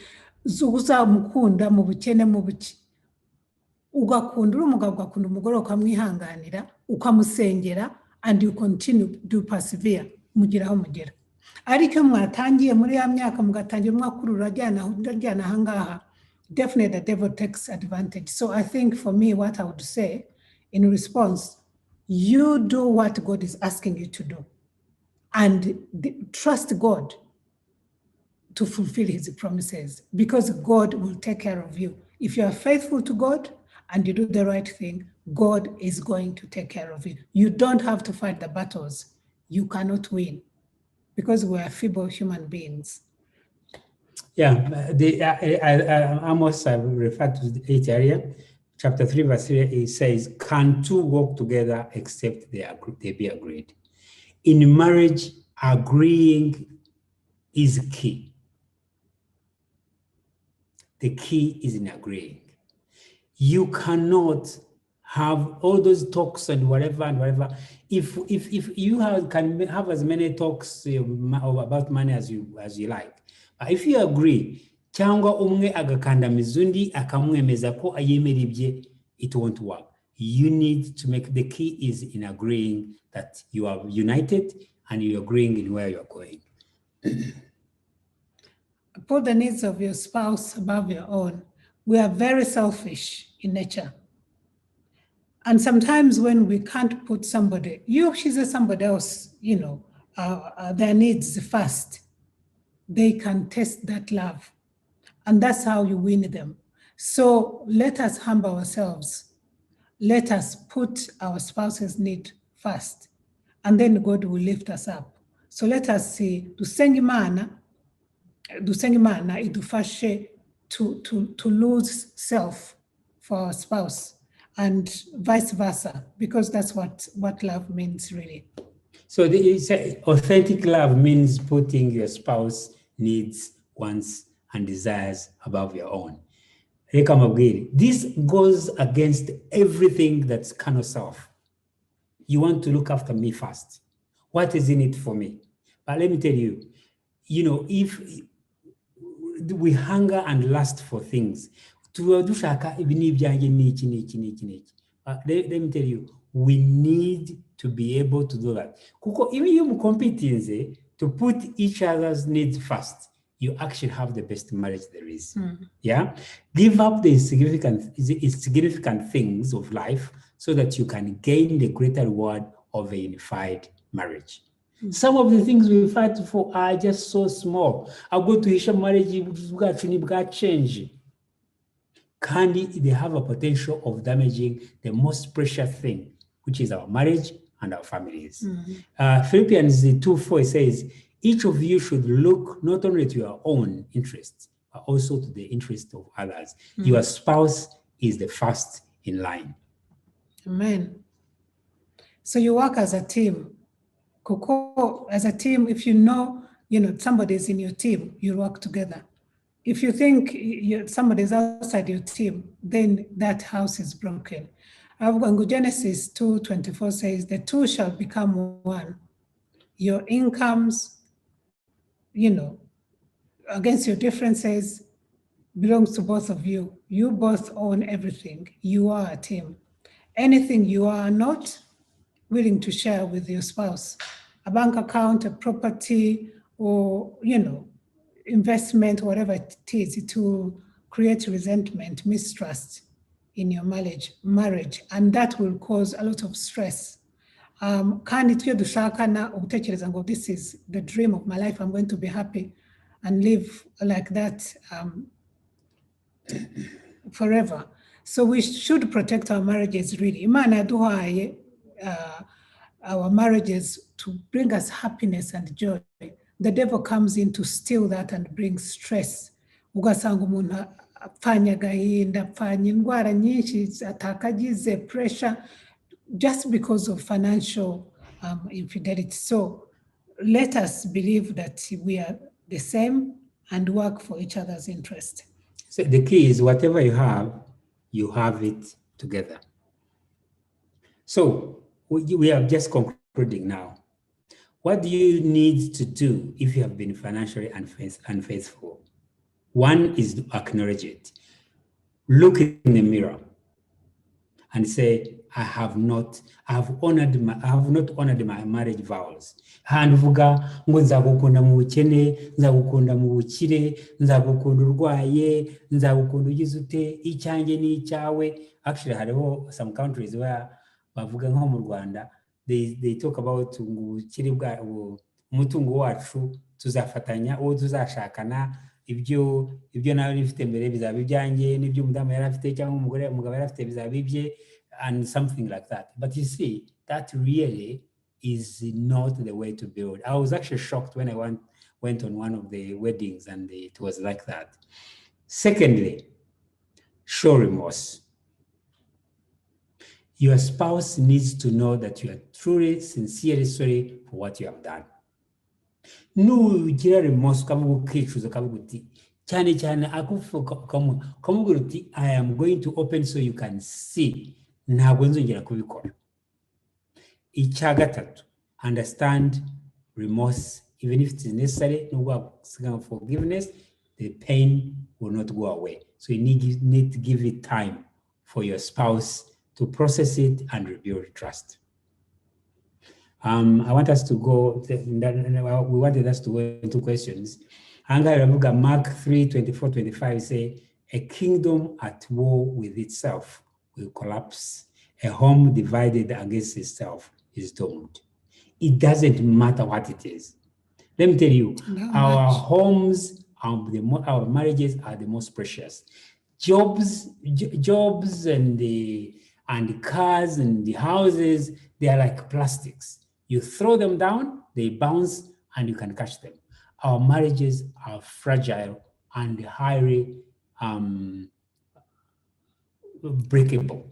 uzamukunda mu bukene mu buki, ugakunda uri umugabo, ugakunda umugore, ukamwihanganira, ukamusengera, and you continue to persevere mugira aho mugera. Ariko mwatangiye muri ya myaka mugatangira mwakurura ajyana ahangaha, definitely the devil takes advantage. So I think for me, what I would say in response, you do what God is asking you to do and trust God to fulfill his promises, because God will take care of you. If you are faithful to God and you do the right thing, God is going to take care of you. You don't have to fight the battles. You cannot win because we are feeble human beings. Yeah, Amos, I referred to the 8th area, chapter 3, verse 3, it says, can two walk together except they be agreed? In marriage, agreeing is key. The key is in agreeing. You cannot have all those talks and whatever. If you can have as many talks about money as you like, but if you agree, cyangwa umwe agakandamiza undi akamwemeza ko ayemera ibye, it won't work. You need to make, the key is in agreeing that you are united and you're agreeing in where you're going. Put the needs of your spouse above your own. We are very selfish in nature. And sometimes when we can't put somebody, she says somebody else, their needs first, they can test that love. And that's how you win them. So let us humble ourselves. Let us put our spouse's need first. And then God will lift us up. So let us see, dusenga Imana idufashe to lose self for our spouse and vice versa, because that's what love means really. So authentic love means putting your spouse needs, wants, and desires above your own. This goes against everything that's kind of self. You want to look after me first. What is in it for me? But let me tell you, if we hunger and lust for things, let me tell you, we need to be able to do that. Even you compete to put each other's needs first, you actually have the best marriage there is. Mm-hmm. Yeah, give up the insignificant things of life so that you can gain the greater reward of a unified marriage. Some of the things we fight for are just so small. I'll go to Hisha marriage, change. Candy, they have a potential of damaging the most precious thing, which is our marriage and our families. Philippians 2:4 says, each of you should look not only to your own interests, but also to the interest of others. Your spouse is the first in line. Amen. So you work as a team. Koko, as a team, if you know somebody's in your team, you work together. If you think somebody's outside your team, then that house is broken. Genesis 2:24 says, the two shall become one. Your incomes, against your differences, belongs to both of you. You both own everything. You are a team. Anything you are not willing to share with your spouse, a bank account, a property, or, investment, whatever it is, it will create resentment, mistrust in your marriage, and that will cause a lot of stress. This is the dream of my life, I'm going to be happy and live like that forever. So we should protect our marriages, really. Our marriages to bring us happiness and joy. The devil comes in to steal that and bring stress. Ugasanga umuntu apfanye agahinda, apfanye indwara nyinshi, atakagize pressure just because of financial infidelity. So let us believe that we are the same and work for each other's interest. So the key is whatever you have it together. So we are just concluding now. What do you need to do if you have been financially unfaithful? One is to acknowledge it. Look in the mirror and say, I have not honored my marriage vows. Hanvuga ngo nzagukunda mu bukene, nzagukunda mu bukire, nzagukunda urwaye, nzagukunda ugize ute, icyanjye ni icyawe. Actually, hariho some countries where bavuga nko mu Rwanda, they talk about ubukire bwa umutungo wacu tuzafatanya uwo tuzashakana, ibyo nawe nifite mbere bizaba ibyanjye, n'ibyo umudamu yari afite cyangwa umugabo yari afite bizaba ibye, and something like that. But you see, that really is not the way to build. I was actually shocked when I went on one of the weddings and it was like that. Secondly, show remorse. Your spouse needs to know that you are truly, sincerely sorry for what you have done. Nugira remorse ukavuga ukicuza ukavuga uti cyane cyane ukamubwira uti I am going to open so you can see, ntabwo nzongera kubikora. Icya gatatu, understand remorse, even if it is necessary, no forgiveness, the pain will not go away. So you need to give it time for your spouse to process it and rebuild trust. I want us to go, we wanted us to go into questions. Mark 3:24-25 say, a kingdom at war with itself will collapse. A home divided against itself is doomed. It doesn't matter what it is. Let me tell you, our homes, our marriages are the most precious. Jobs and the cars and the houses, they are like plastics. You throw them down, they bounce, and you can catch them. Our marriages are fragile and highly breakable.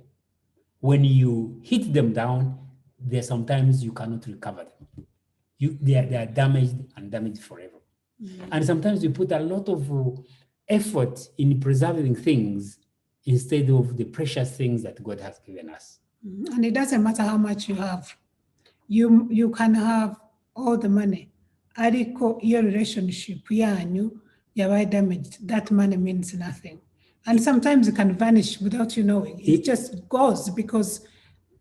When you hit them down, sometimes you cannot recover them. They are damaged forever. And sometimes you put a lot of effort in preserving things instead of the precious things that God has given us. And it doesn't matter how much you have. You can have all the money. Ariko your relationship yanyu yabaye damaged. That money means nothing. And sometimes it can vanish without you knowing. It just goes because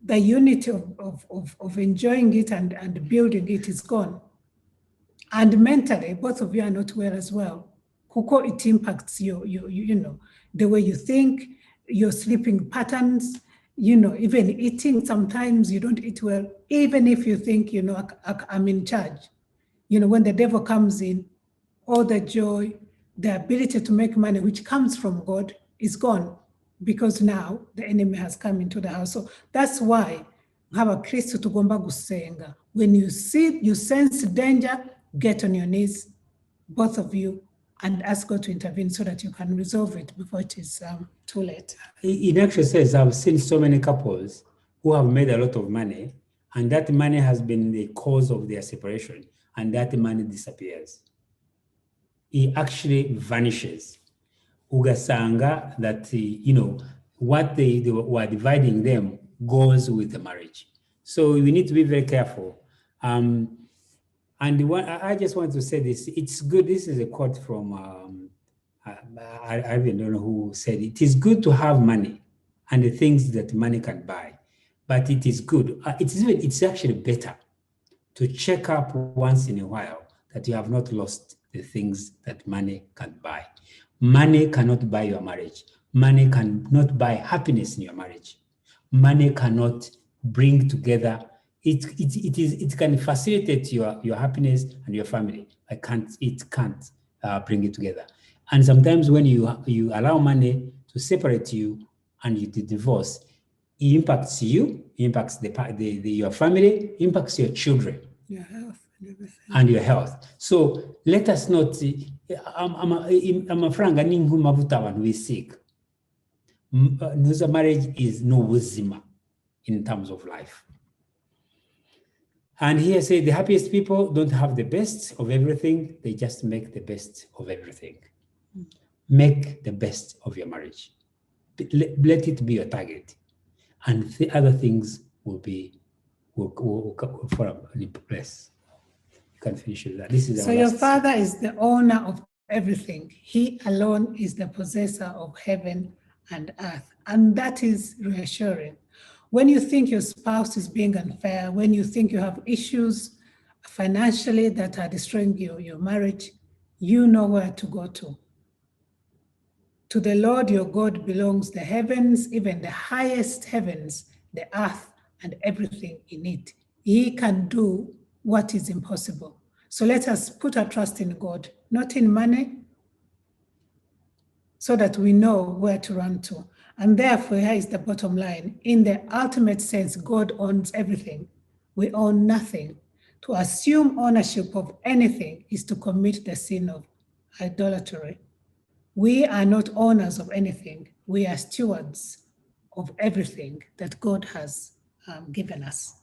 the unity of enjoying it and building it is gone. And mentally, both of you are not well as well. Kuko, it impacts you know, the way you think, your sleeping patterns, even eating, sometimes you don't eat well, even if you think, I'm in charge. When the devil comes in, all the joy, the ability to make money, which comes from God, is gone because now the enemy has come into the house. So that's why Kristo tugomba gusenga. When you sense danger, get on your knees, both of you, and ask God to intervene so that you can resolve it before it is too late. It actually says, I've seen so many couples who have made a lot of money, and that money has been the cause of their separation, and that money disappears. It actually vanishes. Ugasanga that, what they were dividing them goes with the marriage. So we need to be very careful. And I just want to say this, it's good. This is a quote from, I even don't know who said it. It is good to have money and the things that money can buy, but it is good. It's actually better to check up once in a while that you have not lost the things that money can buy. Money cannot buy your marriage. Money cannot buy happiness in your marriage. Money cannot bring together. It can facilitate your happiness and your family. It can't bring it together. And sometimes when you allow money to separate you and you divorce, it impacts you, impacts your family, impacts your children. Your health and everything. And your health. So let us not, amafaranga ningu mavuta abantu bisiga. Marriage is no buzima in terms of life. And here say the happiest people don't have the best of everything, they just make the best of everything. Make the best of your marriage. Let it be your target. And the other things will fall into place. You can finish with that. This is so your Father is the owner of everything. He alone is the possessor of heaven and earth. And that is reassuring. When you think your spouse is being unfair, when you think you have issues financially that are destroying your marriage, you know where to go to. To the Lord your God belongs the heavens, even the highest heavens, the earth, and everything in it. He can do what is impossible. So let us put our trust in God, not in money, so that we know where to run to. And therefore, here is the bottom line. In the ultimate sense, God owns everything. We own nothing. To assume ownership of anything is to commit the sin of idolatry. We are not owners of anything. We are stewards of everything that God has given us.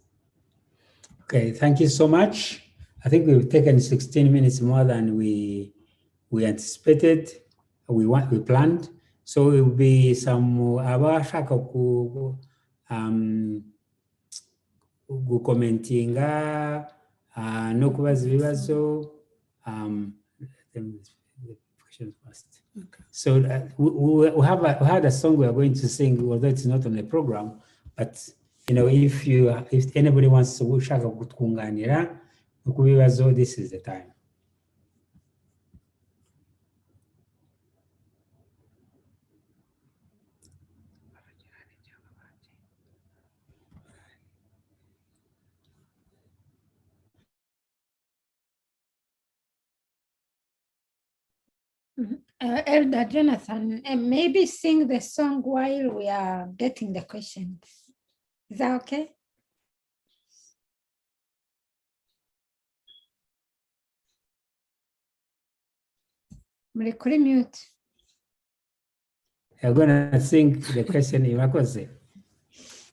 Okay, thank you so much. I think we've taken 16 minutes more than we anticipated, we planned. So it will be some abashaka gukomentinga no kubaza ibibazo. Okay. So we had a song we are going to sing, although it's not on the program, but if anybody wants to ushaka kutwunganira no kubibazo, this is the time. Elder Jonathan, maybe sing the song while we are getting the questions. Is that okay? Mute. You're going to sing the question in Makoze.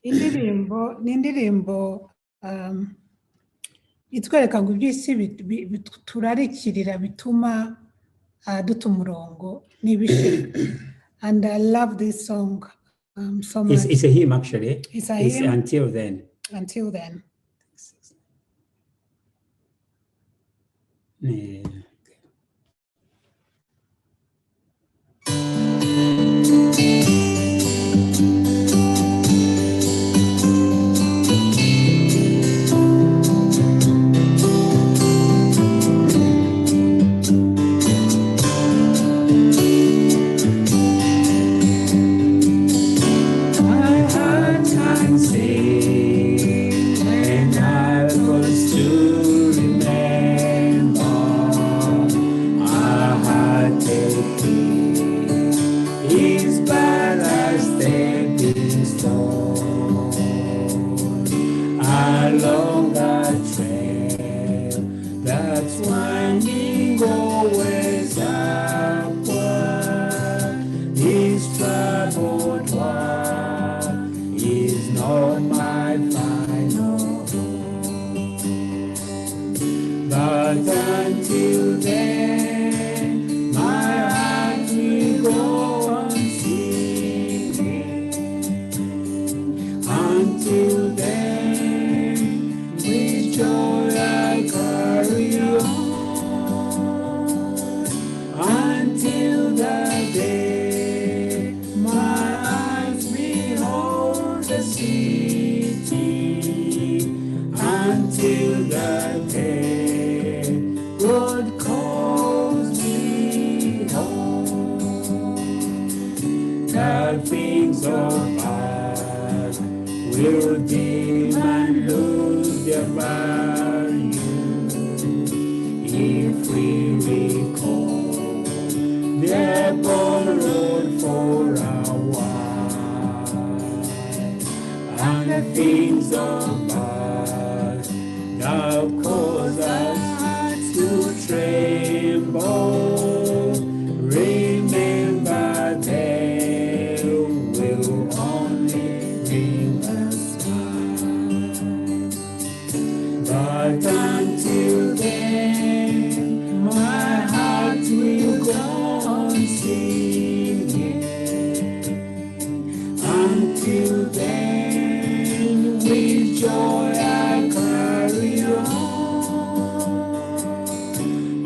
Indirimbo itwereka ngo iby'isi turarikirira bituma duta umurongo n'ibishira. And I love this song so much. It's a hymn, actually. It's a hymn. Until then. Until then. Yeah. My heart until then, my heart will go on singing. Until then, with joy I carry on. Until that day, my eyes behold the city. Until that day, God calls me home. The things of past will dim and lose their value if we recall the borrowed for a while, and the things of past that cause us to tremble. Remember, they will only bring us smile. But until then, my heart will go on singing. Until then, with joy I carry on.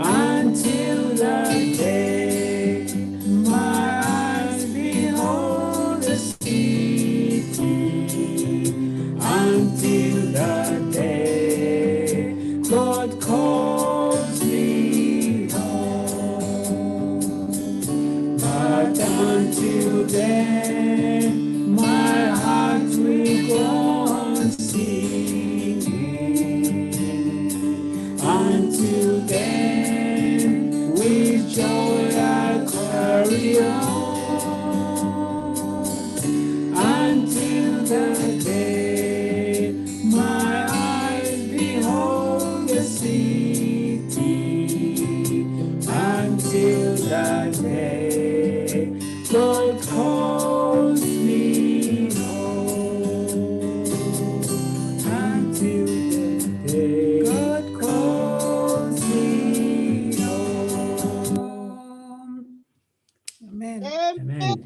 Until that day, my eyes behold the city. Until that day, God calls me home. But until then, my heart will go on singing. Until then, with joy I carry on. Until that day, my eyes behold the city. Until that day, God calls me home. Until that day, God calls me home. Amen. Amen.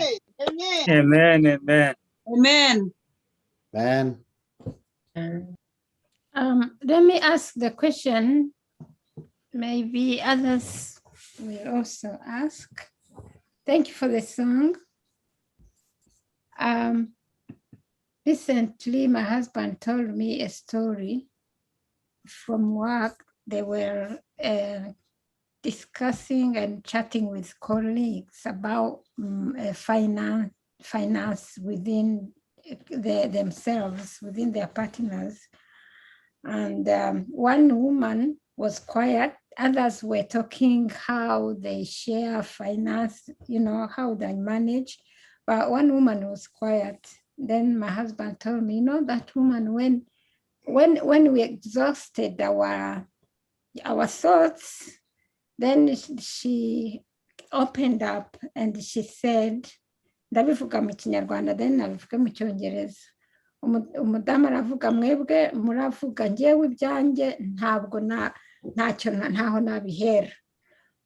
Amen. Amen. Amen. Man, Let me ask the question. Maybe others will also ask. Thank you for the song. Recently, my husband told me a story from work. They were discussing and chatting with colleagues about finance within themselves, within their partners. And one woman was quiet. Others were talking how they share finance, how they manage. But one woman was quiet. Then my husband told me, that woman, when we exhausted our thoughts, then she opened up and she said, ndabivuga mu Kinyarwanda, then nabivuga mu Cyongereza. Umudamu aravuga, mwebwe muravuga, njyewe ibyanjye ntaho nabihera.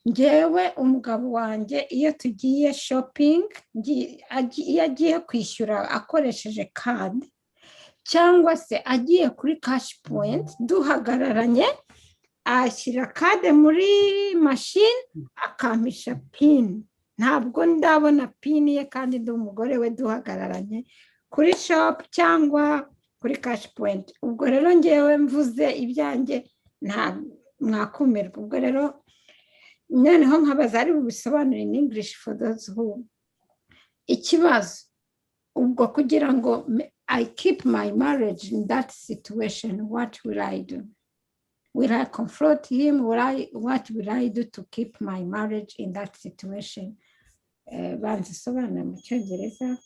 Njyewe umugabo wanjye iyo tugiye shopping, iyo agiye kwishyura akoresheje card cyangwa se agiye kuri cash point, duhagararanye ashyira kade muri machine akampisha pin. Ntabwo ndabona pin ye kandi ndi umugore we duhagararanye kuri shop cyangwa kuri cash point. Ubwo rero ngewe mvuze ibyanjye nta mwakumirwa. Ubwo rero noneho nkabaza ari bubisobanure in English for those who. Ikibazo ubwo kugira ngo I keep my marriage in that situation, what will I do? Will I confront him? What will I do to keep my marriage in that situation? Banzisobanura mu Cyongereza.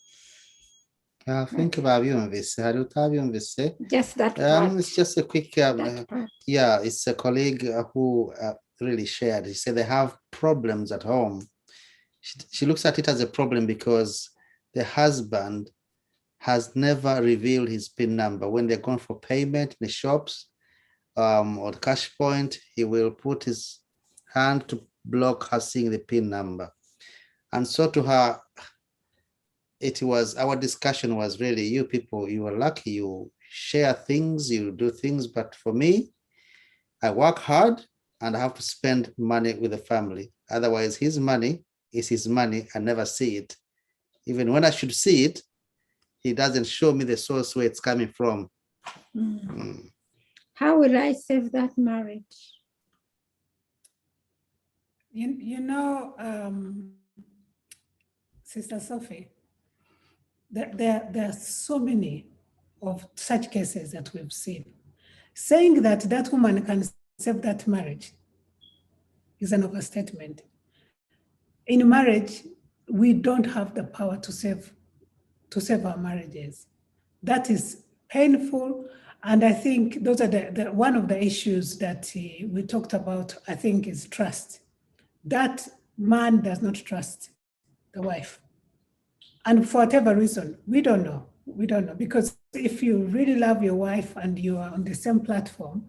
I think babyumvise. Hari utabyumvise? Just that part. It's just a quick, That part. yeah, it's a colleague who really shared. He said they have problems at home. She looks at it as a problem because the husband has never revealed his PIN number when they're going for payment in the shops. or cash point, he will put his hand to block her seeing the PIN number. And so to her, our discussion was really, you people, you are lucky, you share things, you do things, but for me, I work hard and I have to spend money with the family. Otherwise, his money is his money. I never see it. Even when I should see it, he doesn't show me the source where it's coming from. How will I save that marriage? You know, Sister Sophie, there are so many of such cases that we've seen. Saying that that woman can save that marriage is an overstatement. In marriage, we don't have the power to save our marriages. That is painful. And I think those are one of the issues that we talked about, I think, is trust. That man does not trust the wife. And for whatever reason, we don't know. We don't know. Because if you really love your wife and you are on the same platform,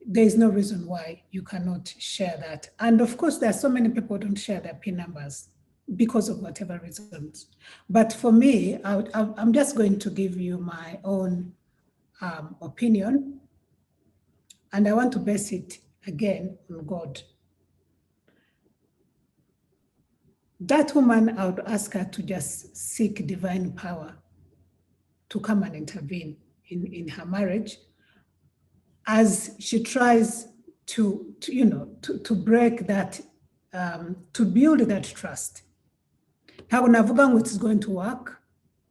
there is no reason why you cannot share that. And of course, there are so many people who don't share their PIN numbers because of whatever reasons. But for me, I'm just going to give you my own opinion. And I want to base it again on God. That woman, I would ask her to just seek divine power to come and intervene in her marriage as she tries to break that, to build that trust. How it's going to work,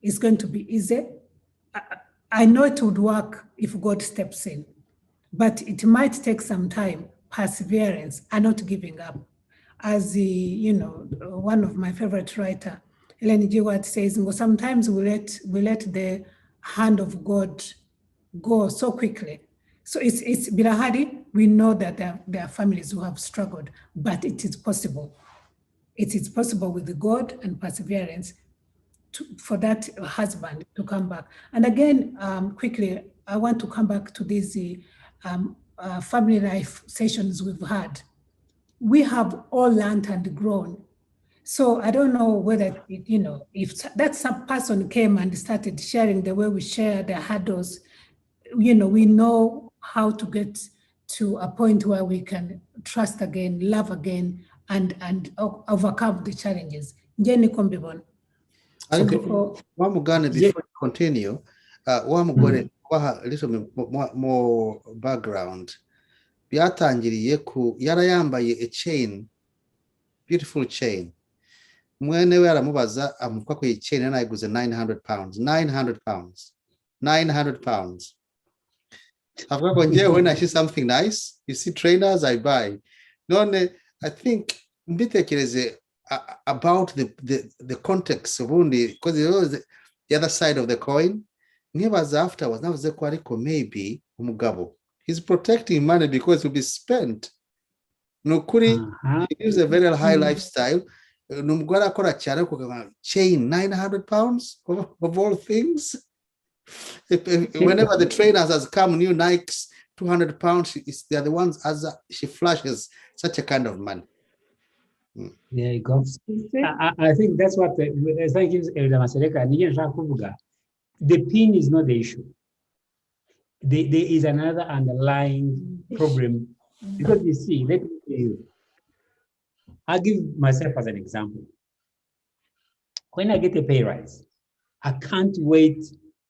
it's going to be easy. I know it would work if God steps in, but it might take some time, perseverance, and not giving up. As one of my favorite writer, Ellen G. White says, sometimes we let the hand of God go so quickly. So it's Bilahadi. We know that there are families who have struggled, but it is possible. It is possible with God and perseverance for that husband to come back. And again, quickly, I want to come back to these family life sessions we've had. We have all learned and grown. So I don't know whether, if that some person came and started sharing the way we share the hurdles, we know how to get to a point where we can trust again, love again, and overcome the challenges. Jenny Kombibon. Before you continue, a little bit more background. Byatangiriye ku yarayambaye a chain, beautiful chain. Mwene we aramubaza amuka ku chain and ayiguze 900 pounds. 900 pounds. 900 pounds. When I see something nice, you see trainers, I buy. None, I think about the context of only, because it was the other side of the coin. Never afterwards, now maybe umugabo. He's protecting money because it will be spent. Nukuri, he lives a very high lifestyle. Chain 900 pounds of all things. Whenever the trainers has come, new Nikes, 200 pounds, they're the ones as she flashes such a kind of money. There you go. I think that's what thank you, Elder Masereka. The PIN is not the issue. There is another underlying problem. Because you see, let me tell you, I'll give myself as an example. When I get a pay rise, I can't wait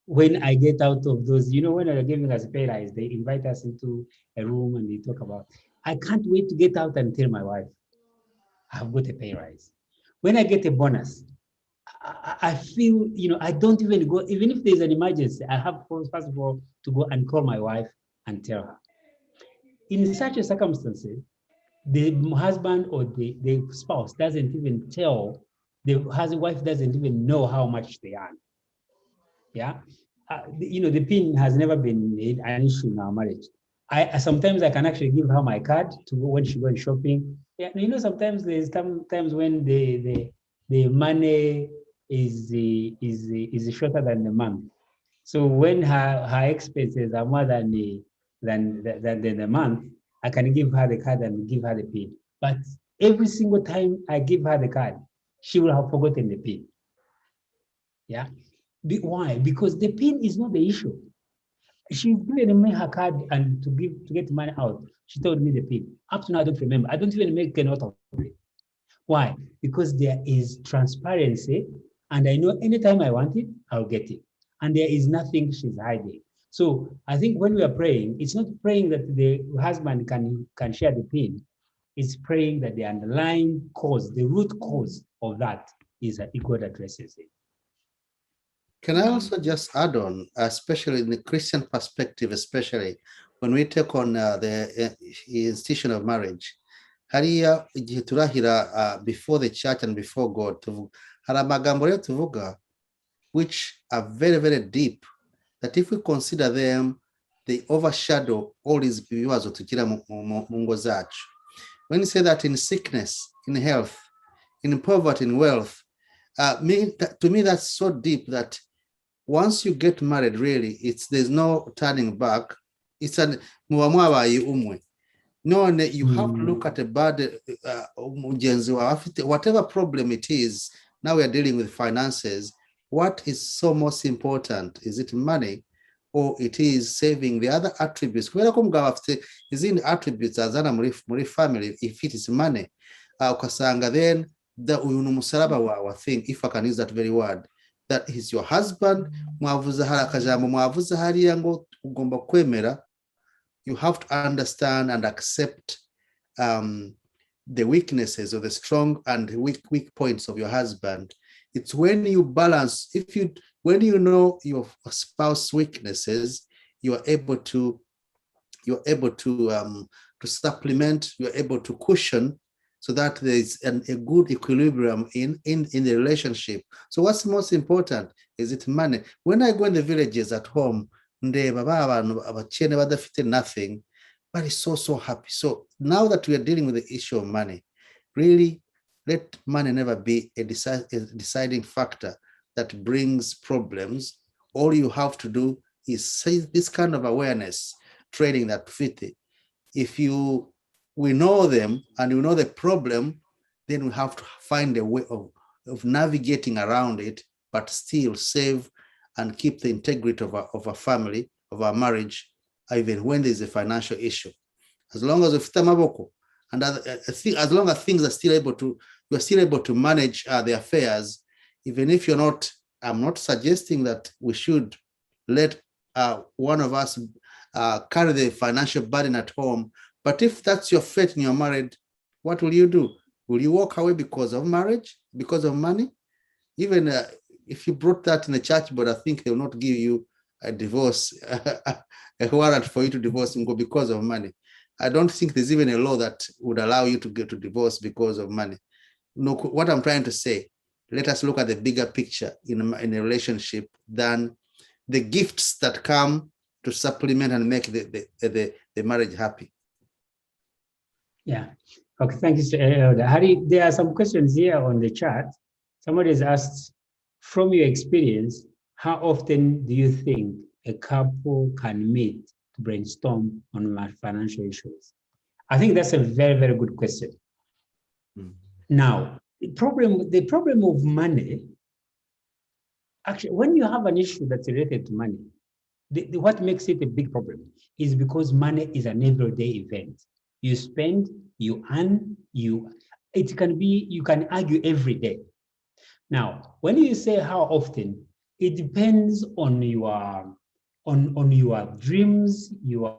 when I get out of those, when they're giving us a pay rise, they invite us into a room and they talk about, I can't wait to get out and tell my wife, I've got a pay rise. When I get a bonus, I feel, I don't even go, even if there's an emergency, I have first of all to go and call my wife and tell her. In such a circumstances, the husband or the spouse doesn't even tell, the wife doesn't even know how much they earn. Yeah, the PIN has never been an issue in our marriage. Sometimes I can actually give her my card to go when she goes shopping. Yeah, sometimes there's times when the money is shorter than the month. So when her expenses are more than than the month, I can give her the card and give her the PIN. But every single time I give her the card, she will have forgotten the PIN. Yeah. Why? Because the PIN is not the issue. She's given me her card and to get money out. She told me the PIN. Up to now, I don't remember. I don't even make a note of it. Why? Because there is transparency, and I know anytime I want it, I'll get it. And there is nothing she's hiding. So I think when we are praying, it's not praying that the husband can share the PIN. It's praying that the underlying cause, the root cause of that is that God addresses it. Can I also just add on, especially in the Christian perspective, especially when we take on the institution of marriage, hariya igihe turahira before the church and before God, hari amagambo rero tuvuga which are very, very deep, that if we consider them, they overshadow all these bibazo tugira mu ngo zacu. When you say that in sickness, in health, in poverty, in wealth, to me that's so deep that once you get married, really, there's no turning back. It's an no, you have to look at a bad whatever problem it is. Now we are dealing with finances. What is so most important? Is it money, or it is saving the other attributes? Is in attributes as an family. If it is money, then the I think, if I can use that very word, that is your husband. You have to understand and accept the weaknesses or the strong and weak points of your husband. It's when you balance, when you know your spouse's weaknesses, you are able to supplement, you're able to cushion, so that there is a good equilibrium in the relationship. So what's most important? Is it money? When I go in the villages at home, nothing, but it's so happy. So now that we are dealing with the issue of money, really let money never be a deciding factor that brings problems. All you have to do is say this kind of awareness training that fit it. If we know them and we know the problem, then we have to find a way of navigating around it, but still save and keep the integrity of our family, of our marriage, even when there's a financial issue. As long as and as long as things are still able to, you're still able to manage the affairs, even if you're not, I'm not suggesting that we should let one of us carry the financial burden at home. But if that's your fate and you're married, what will you do? Will you walk away because of marriage, because of money? Even if you brought that in the church, but I think they will not give you a divorce, a warrant for you to divorce and go because of money. I don't think there's even a law that would allow you to get to divorce because of money. No, what I'm trying to say, let us look at the bigger picture in a relationship than the gifts that come to supplement and make the marriage happy. Yeah. Okay. Thank you, Elder Harry. There are some questions here on the chat. Somebody has asked, from your experience, how often do you think a couple can meet to brainstorm on financial issues? I think that's a very, very good question. Now, the problem of money, actually, when you have an issue that's related to money, what makes it a big problem is because money is an everyday event. You spend, you earn, it can be, you can argue every day. Now, when you say how often, it depends on your dreams, your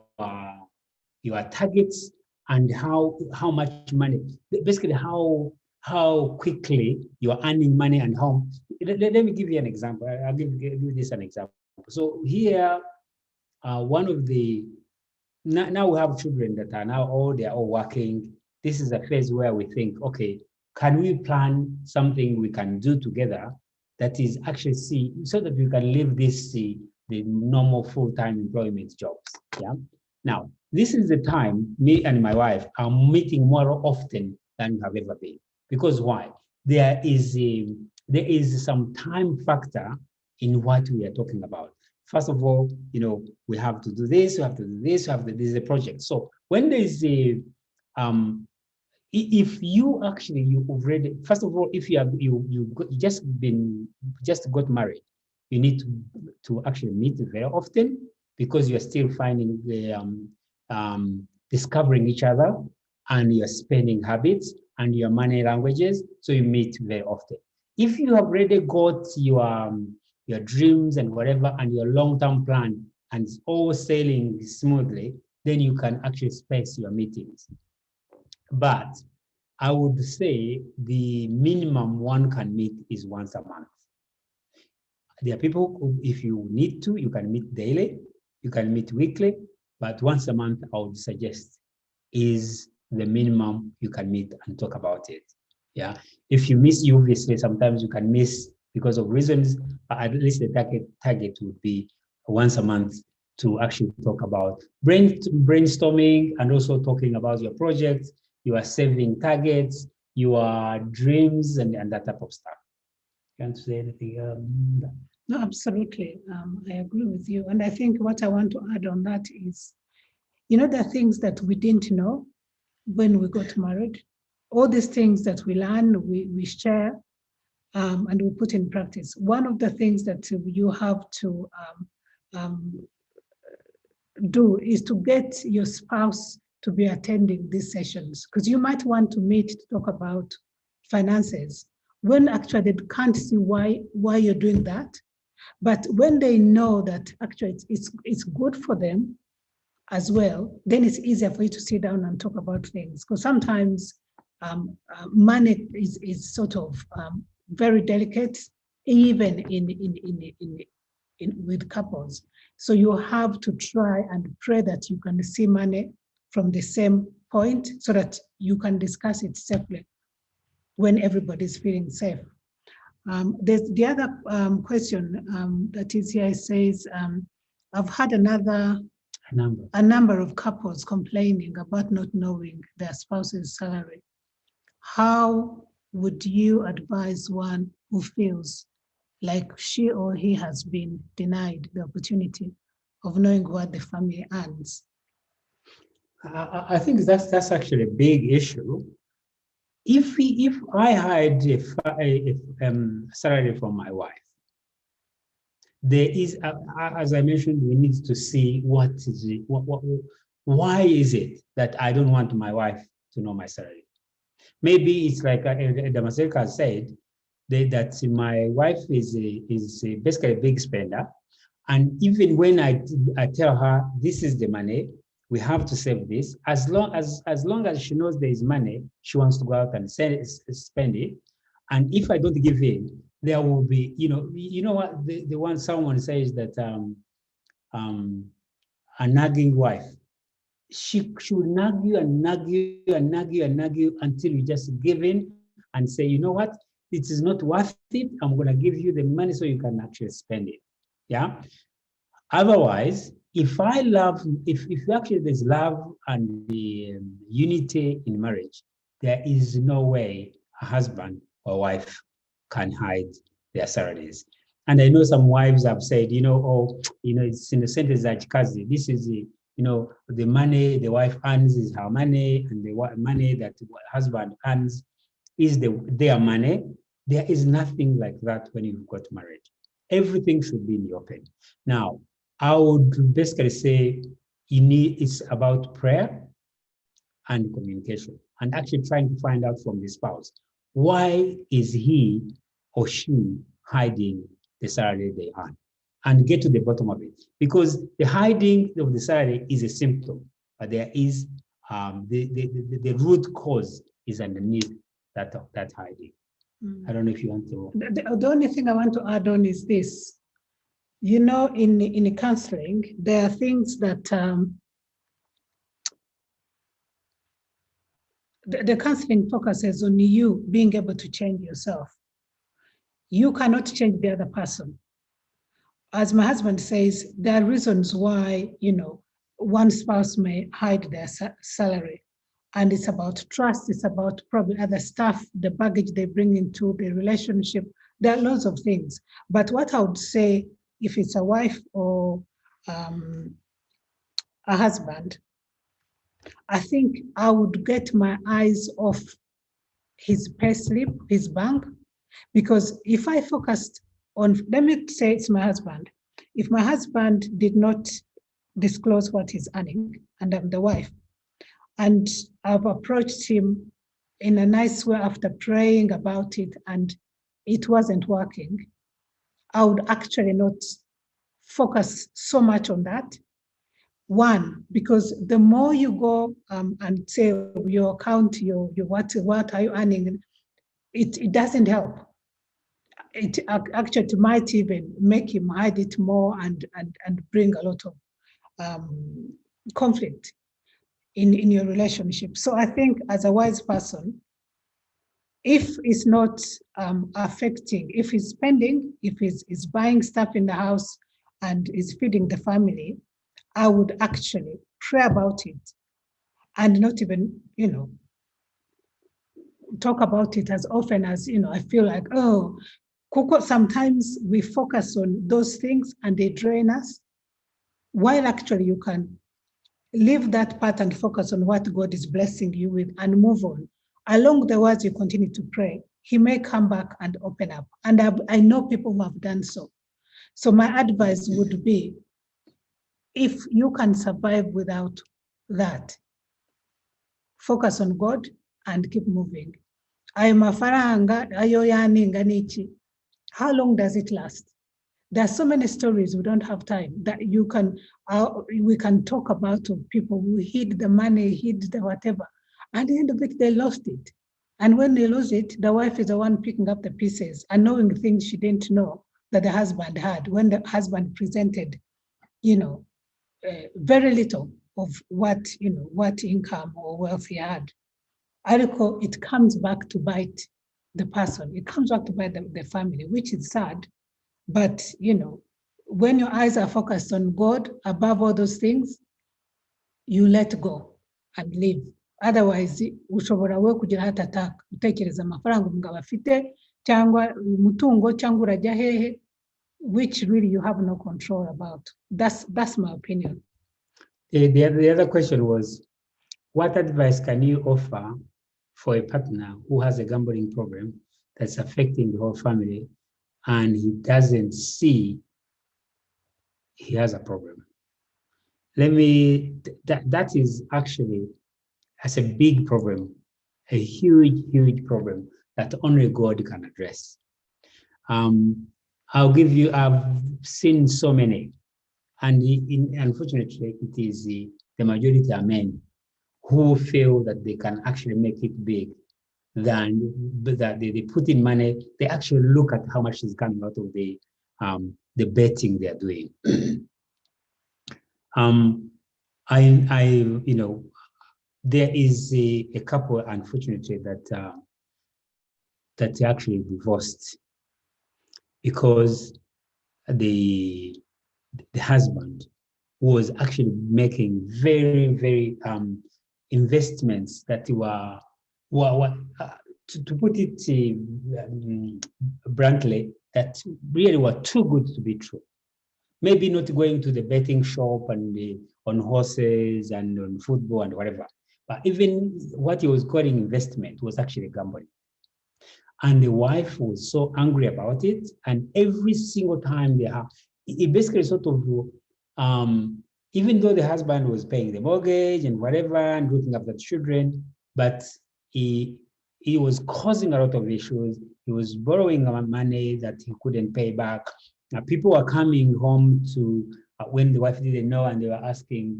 targets, and how much money, basically how quickly you're earning money and how. Let me give you an example. I'll give this an example. So here, one of the, now we have children that are now they're all working. This is a phase where we think, okay, can we plan something we can do together that is actually so that we can live this, the normal full-time employment jobs. Yeah. Now, this is the time me and my wife are meeting more often than we have ever been. Because why? There is some time factor in what we are talking about. first of all, we have to do this, we have to do this, this is a project. So when there is a, if you already, first of all, if you just got married, you need to actually meet very often, because you're still finding the discovering each other, and your spending habits and your money languages. So you meet very often. If you have already got your dreams and whatever, and your long-term plan, and it's all sailing smoothly, then you can actually space your meetings. But I would say the minimum one can meet is once a month. There are people who, if you need to, you can meet daily, you can meet weekly, but once a month, I would suggest is the minimum you can meet and talk about it. Yeah. If you miss, you obviously sometimes you can miss because of reasons, but at least the target would be once a month to actually talk about brainstorming, and also talking about your projects, your saving targets, your dreams, and that type of stuff. You want to say anything? No, absolutely. I agree with you. And I think what I want to add on that is, there are things that we didn't know when we got married. All these things that we learn, we share, and we put in practice. One of the things that you have to do is to get your spouse to be attending these sessions, because you might want to meet to talk about finances when actually they can't see why you're doing that. But when they know that actually it's good for them as well, then it's easier for you to sit down and talk about things. Because sometimes money is sort of very delicate, even with couples. So you have to try and pray that you can see money from the same point, so that you can discuss it safely when everybody's feeling safe. There's the other question that is here. It says, I've had a number of couples complaining about not knowing their spouse's salary. How would you advise one who feels like she or he has been denied the opportunity of knowing what the family earns? I think that's actually a big issue. If I had a salary from my wife, there is, as I mentioned, we need to see what is it, why is it that I don't want my wife to know my salary? Maybe it's like Damascus said, that my wife is basically a big spender, and even when I tell her this is the money, we have to save this, as long as she knows there is money, she wants to go out and spend it. And if I don't give in, there will be, you know what, the one someone says that a nagging wife, she should nag you and nag you and nag you and nag you until you just give in and say, you know what, it is not worth it. I'm going to give you the money so you can actually spend it. Yeah. Otherwise, if actually there's love and the unity in marriage, there is no way a husband or wife can hide their salaries. And I know some wives have said, it's in the sentence that this is the money the wife earns is her money, and the money that the husband earns is their money. There is nothing like that when you've got married. Everything should be in the open. Now, I would basically say it's about prayer and communication, and actually trying to find out from the spouse, why is he or she hiding the salary they earn, and get to the bottom of it. Because the hiding of the salary is a symptom, but there is the root cause is underneath that hiding. I don't know if you want to. The only thing I want to add on is this. In counseling, there are things that the counseling focuses on you being able to change yourself. You cannot change the other person. As my husband says, there are reasons why, one spouse may hide their salary. And it's about trust, it's about probably other stuff, the baggage they bring into the relationship. There are lots of things. But what I would say if it's a wife or a husband, I think I would get my eyes off his payslip, his bank, because if I focused on, let me say it's my husband. If my husband did not disclose what he's earning, and I'm the wife, and I've approached him in a nice way after praying about it and it wasn't working, I would actually not focus so much on that. One, because the more you go and say your account, your what are you earning, it doesn't help. It actually might even make him hide it more and bring a lot of conflict in your relationship. So I think as a wise person, if it's not affecting, if he's spending, if he's buying stuff in the house and is feeding the family, I would actually pray about it and not even, talk about it as often as, I feel like, oh, sometimes we focus on those things and they drain us, while actually you can leave that part and focus on what God is blessing you with and move on. Along the way, you continue to pray, he may come back and open up. And I know people who have done so. So my advice would be, if you can survive without that, focus on God and keep moving. Ayo mafaranga, ayo yaninga nichi. How long does it last? There are so many stories, we don't have time, that we can talk about of people who hid the money, hid the whatever. At the end of it, they lost it. And when they lose it, the wife is the one picking up the pieces and knowing things she didn't know that the husband had, when the husband presented, very little of what income or wealth he had. I recall it comes back to bite the person. It comes back to bite the family, which is sad. But, when your eyes are focused on God above all those things, you let go and live. Otherwise, ushobora we kugira heart attack, utekereza amafaranga umugabo afite cyangwa umutungo cyangwa urajya hehe, which really you have no control about. That's my opinion. The other question was, what advice can you offer for a partner who has a gambling problem that's affecting the whole family and he doesn't see he has a problem? That is actually, as a big problem, a huge problem that only God can address. I've seen so many, and unfortunately, it is the majority are men who feel that they can actually make it big, than that they put in money. They actually look at how much is coming out of the betting they're doing. There is a couple, unfortunately, that actually divorced because the husband was actually making very investments that were to put it bluntly, that really were too good to be true. Maybe not going to the betting shop and on horses and on football and whatever, but even what he was calling investment was actually gambling. And the wife was so angry about it. And every single time it basically sort of, even though the husband was paying the mortgage and whatever and looking after the children, but he was causing a lot of issues. He was borrowing money that he couldn't pay back. People were coming home to when the wife didn't know, and they were asking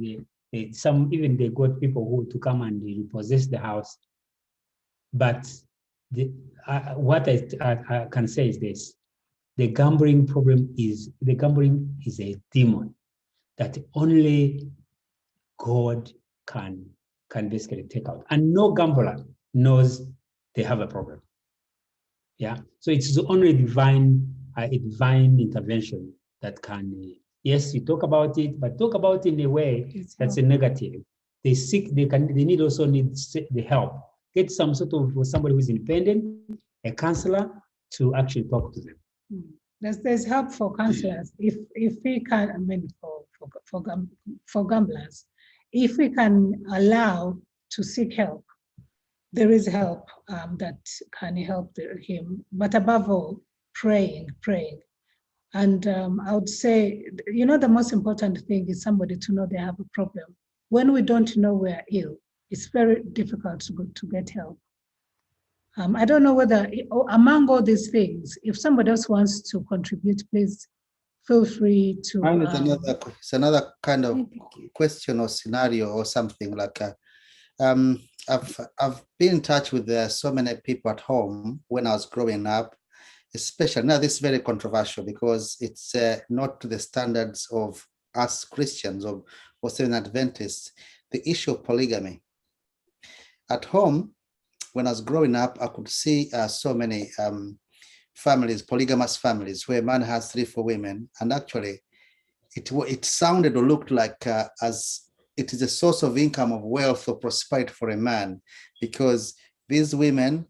they got people who to come and repossess the house. But what I can say is this: the gambling is a demon that only God can basically take out, and no gambler knows they have a problem. Yeah, so it's only divine intervention that can. Yes, you talk about it, but talk about it in a way that's a negative. They need the help. Get some sort of somebody who's independent, a counselor, to actually talk to them. There's help for counselors if we can. I mean, for gamblers, if we can allow to seek help, there is help that can help him. But above all, praying. And I would say, the most important thing is somebody to know they have a problem. When we don't know we're ill, it's very difficult to get help. I don't know whether, among all these things, if somebody else wants to contribute, please feel free to. It's another kind of question or scenario or something like I've been in touch with so many people at home when I was growing up, especially now. This is very controversial because it's not to the standards of us Christians or Seventh Adventists. The issue of polygamy at home. When I was growing up, I could see so many families, polygamous families, where a man has 3-4 women, and actually, it sounded or looked like as it is a source of income, of wealth or prosperity for a man, because these women,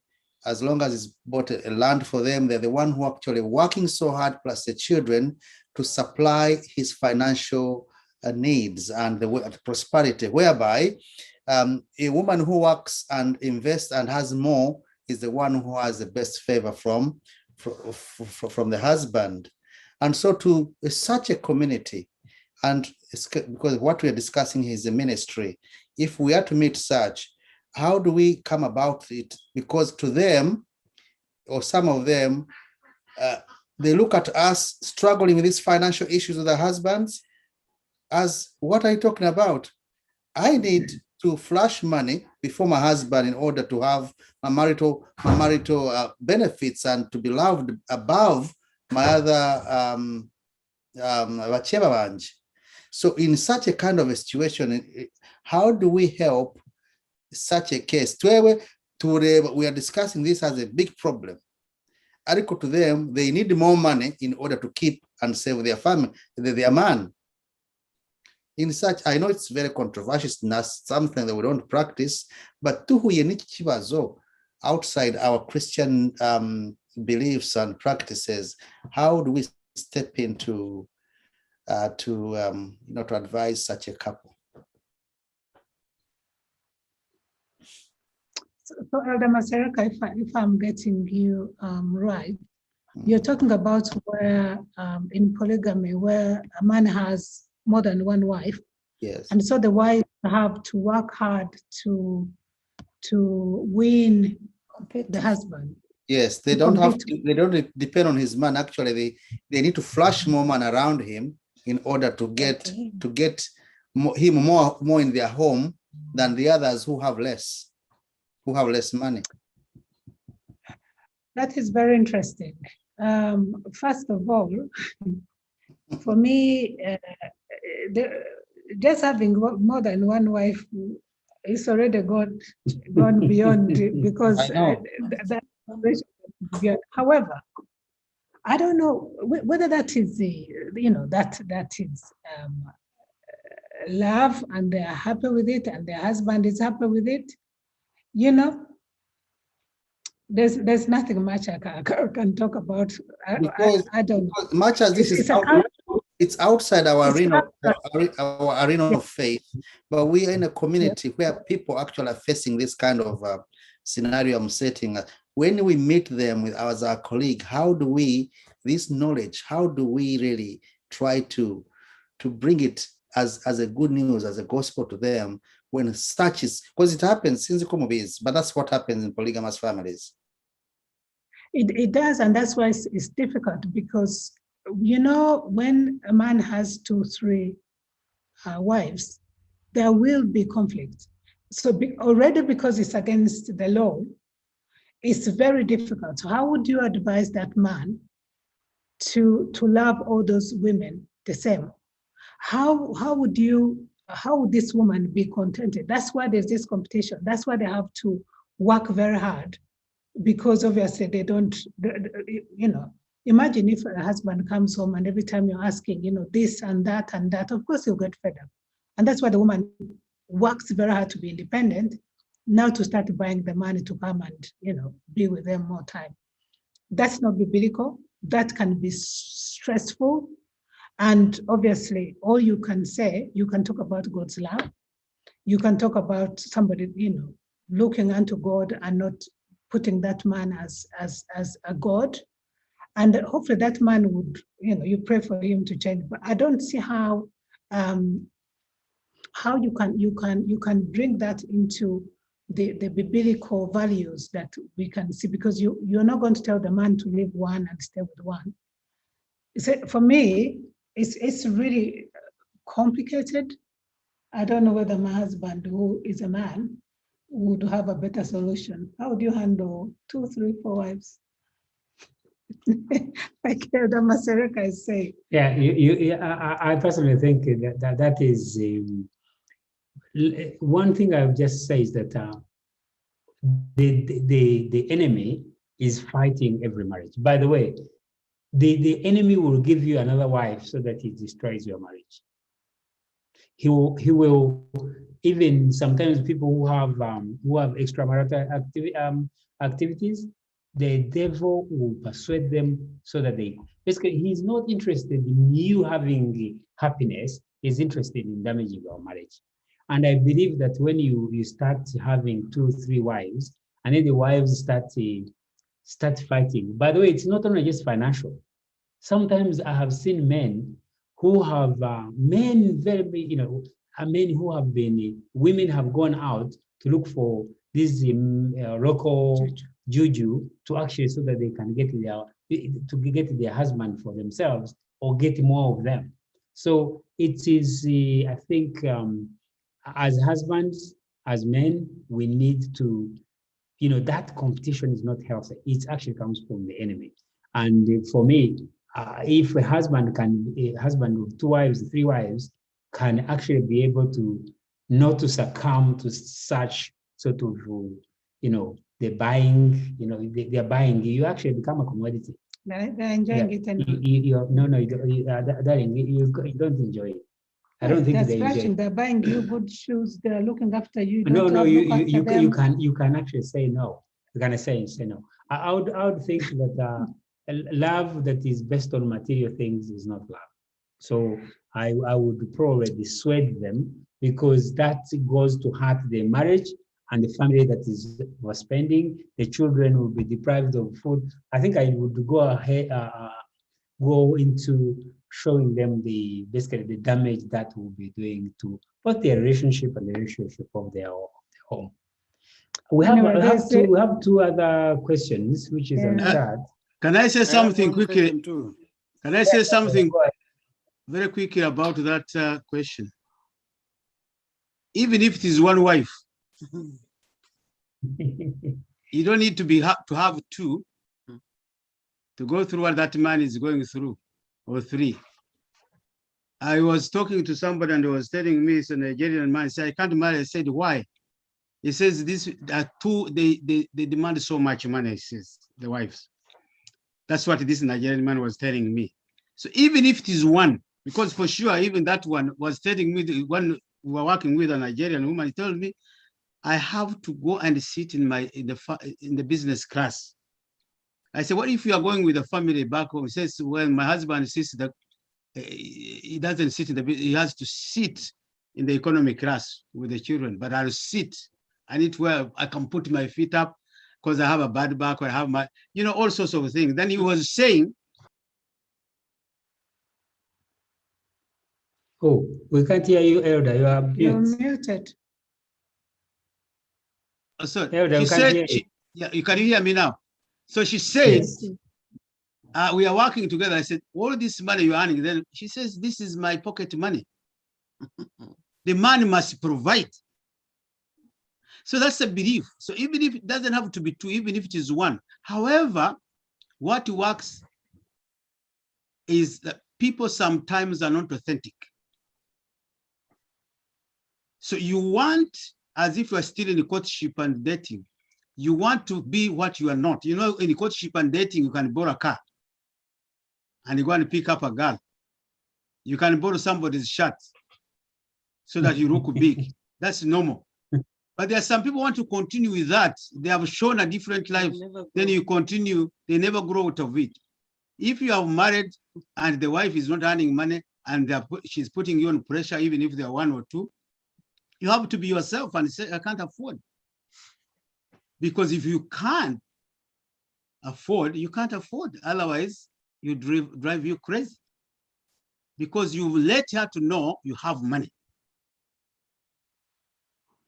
as long as it's bought a land for them, they're the one who actually working so hard, plus the children, to supply his financial needs and the prosperity, whereby a woman who works and invests and has more is the one who has the best favor from the husband. And so to such a community, and it's because what we are discussing here is a ministry, if we are to meet such, how do we come about it? Because to them, or some of them, they look at us struggling with these financial issues with their husbands as, what are you talking about? I need to flash money before my husband in order to have my marital benefits and to be loved above my other So in such a kind of a situation, how do we help such a case? We are discussing this as a big problem. Article to them, they need more money in order to keep and save their family, their man. In such, I know it's very controversial, it's not something that we don't practice, but outside our Christian beliefs and practices, how do we step into to advise such a couple? So Elder Masereka, if I'm getting you right, you're talking about where in polygamy, where a man has more than one wife. Yes. And so the wives have to work hard to win the husband. Yes, they don't have to, they don't depend on his man. Actually, they need to flush more man around him in order to get him more in their home than the others who have less money. That is very interesting. First of all, for me, just having more than one wife is already gone beyond because that. However, I don't know whether that is that is love and they are happy with it and their husband is happy with it. There's nothing much I can talk about. I don't know. Much as this it's outside our arena of faith, but we are in a community where people actually are facing this kind of scenario I'm setting. When we meet them as our colleague, how do we, this knowledge, how do we really try to bring it as a good news, as a gospel to them when such is, because it happens in the communities, but that's what happens in polygamous families. It does, and that's why it's difficult because, when a man has 2-3 wives, there will be conflict. So already because it's against the law, it's very difficult. So how would you advise that man to love all those women the same? How would this woman be contented? That's why there's this competition. That's why they have to work very hard, because obviously they don't, imagine if a husband comes home and every time you're asking, this and that, of course you'll get fed up. And that's why the woman works very hard to be independent, now to start buying the money to come and, be with them more time. That's not biblical. that can be stressful. And obviously, all you can say, you can talk about God's love. You can talk about somebody, looking unto God and not putting that man as a God. And hopefully that man would, you pray for him to change. But I don't see how you can bring that into the biblical values that we can see, because you're not going to tell the man to leave one and stay with one. For me, it's really complicated. I don't know whether my husband, who is a man, would have a better solution. How would you handle 2, 3, 4 wives? Like Elder Masereka is saying. Yeah, I personally think that is one thing I would just say is that the enemy is fighting every marriage. By the way, the enemy will give you another wife so that he destroys your marriage. He will even sometimes people who have extramarital activities, the devil will persuade them so that basically he's not interested in you having happiness, he's interested in damaging your marriage. And I believe that when you start having 2, 3 wives, and then the wives start fighting. By the way, it's not only just financial. Sometimes I have seen men who have men who have been, women have gone out to look for this local juju to actually, so that they can get their husband for themselves or get more of them. So it is, I think, as husbands, as men, we need to, that competition is not healthy. It actually comes from the enemy. And for me, if a husband with 2 wives, 3 wives, can actually be able to not to succumb to such sort of, the buying, they're buying, you actually become a commodity. They're enjoying it. Darling, you don't enjoy it. I don't think they enjoy it. They're buying you good shoes. They're looking after you. You can actually say no. You can say no. I would think that love that is based on material things is not love. So I would probably dissuade them, because that goes to hurt the marriage and the family that is spending. The children will be deprived of food. I think I would go into showing them basically the damage that will be doing to both their relationship and the relationship of their home. We have 2 other questions, which is on chat. Can I say something quickly? Can I say something very quickly about that question? Even if it is 1 wife, you don't need to have 2 to go through what that man is going through, or 3. I was talking to somebody and he was telling me, it's a Nigerian man, he said, I can't marry. I said, why? He says, this are 2, they demand so much money, he says, the wives. That's what this Nigerian man was telling me. So even if it is 1, because for sure, even that one was telling me, the one we were working with, a Nigerian woman, he told me, I have to go and sit in the business class. I said, what if you are going with a family back home? He says, well, my husband sits he doesn't sit he has to sit in the economy class with the children, but I'll sit. I need where I can put my feet up because I have a bad back, or I have my, all sorts of things. Then he was saying, oh, we can't hear you, Elder. You are You're muted. So Elder, she said, yeah, you can hear me now. So she said, yes. We are working together. I said, all this money you're earning, then she says, this is my pocket money. The man must provide. So that's a belief. So even if it doesn't have to be 2, even if it is 1. However, what works is that people sometimes are not authentic. So you want, as if you are still in a courtship and dating, you want to be what you are not. In a courtship and dating, you can borrow a car and you go and pick up a girl. You can borrow somebody's shirt so that you look big. That's normal. But there are some people who want to continue with that. They have shown a different life. Then you continue, they never grow out of it. If you are married and the wife is not earning money and she's putting you on pressure, even if they are one or two, you have to be yourself and say, I can't afford. Because if you can't afford, you can't afford. Otherwise, you drive you crazy. Because you let her to know you have money.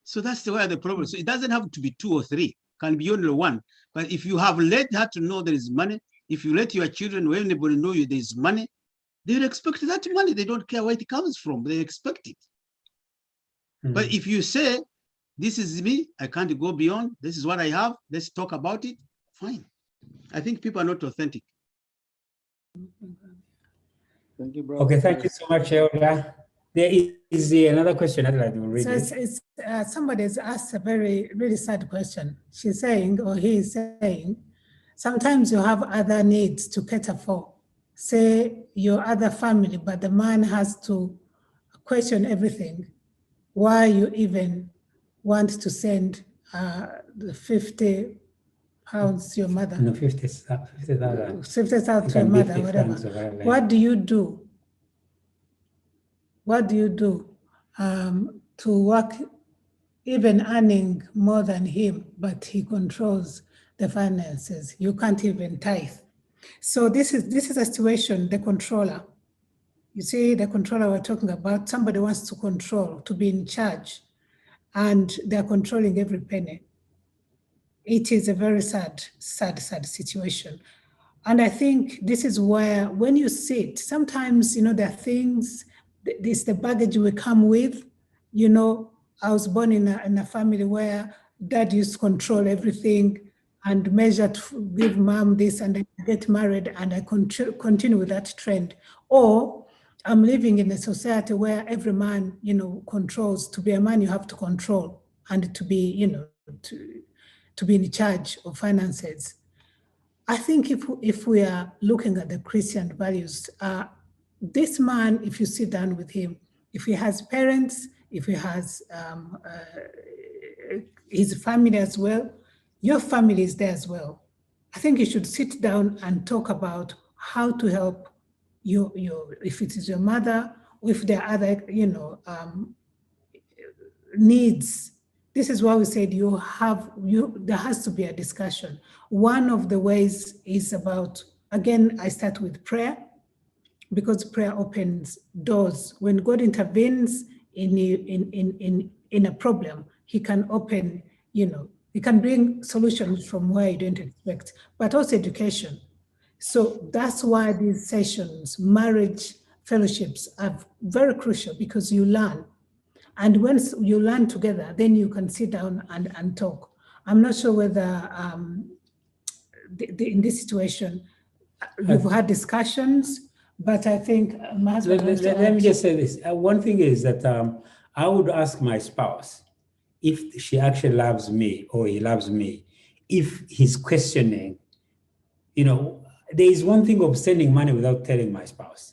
So that's the way the problem. So it doesn't have to be 2 or 3, it can be only 1. But if you have let her to know there is money, if you let your children, when anybody know you there is money, they will expect that money. They don't care where it comes from. They expect it. But if you say, this is me, I can't go beyond, this is what I have, let's talk about it, fine. I think people are not authentic. Thank you, bro. Okay, thank you so much, Elga. There is another question I'd like to read. So somebody has asked a really sad question. She's saying, or he is saying, sometimes you have other needs to cater for, say your other family, but the man has to question everything. Why you even want to send the 50 pounds to your mother? No, 50,000. 50,000 to your mother, whatever. What do you do? What do you do to work, even earning more than him, but he controls the finances? You can't even tithe. So this is a situation, the controller. You see, the controller we're talking about, somebody wants to control, to be in charge, and they're controlling every penny. It is a very sad situation. And I think this is where, when you sit, sometimes, there are things, this the baggage we come with. I was born in a family where dad used to control everything and measure to give mom this, and I get married and I continue with that trend. Or I'm living in a society where every man, controls. To be a man, you have to control, and to be, to be in charge of finances. I think if we are looking at the Christian values, this man, if you sit down with him, if he has parents, if he has his family as well, your family is there as well. I think you should sit down and talk about how to help your if it is your mother, or if there are other, needs. This is why we said there has to be a discussion. One of the ways is about, again, I start with prayer, because prayer opens doors. When God intervenes in a problem, he can open, he can bring solutions from where you don't expect, but also education. So that's why these sessions, marriage fellowships, are very crucial, because you learn. And once you learn together, then you can sit down and talk. I'm not sure whether in this situation, you've had discussions, but I think my husband let me just say this. One thing is that I would ask my spouse if she actually loves me or he loves me, if he's questioning, there is one thing of sending money without telling my spouse,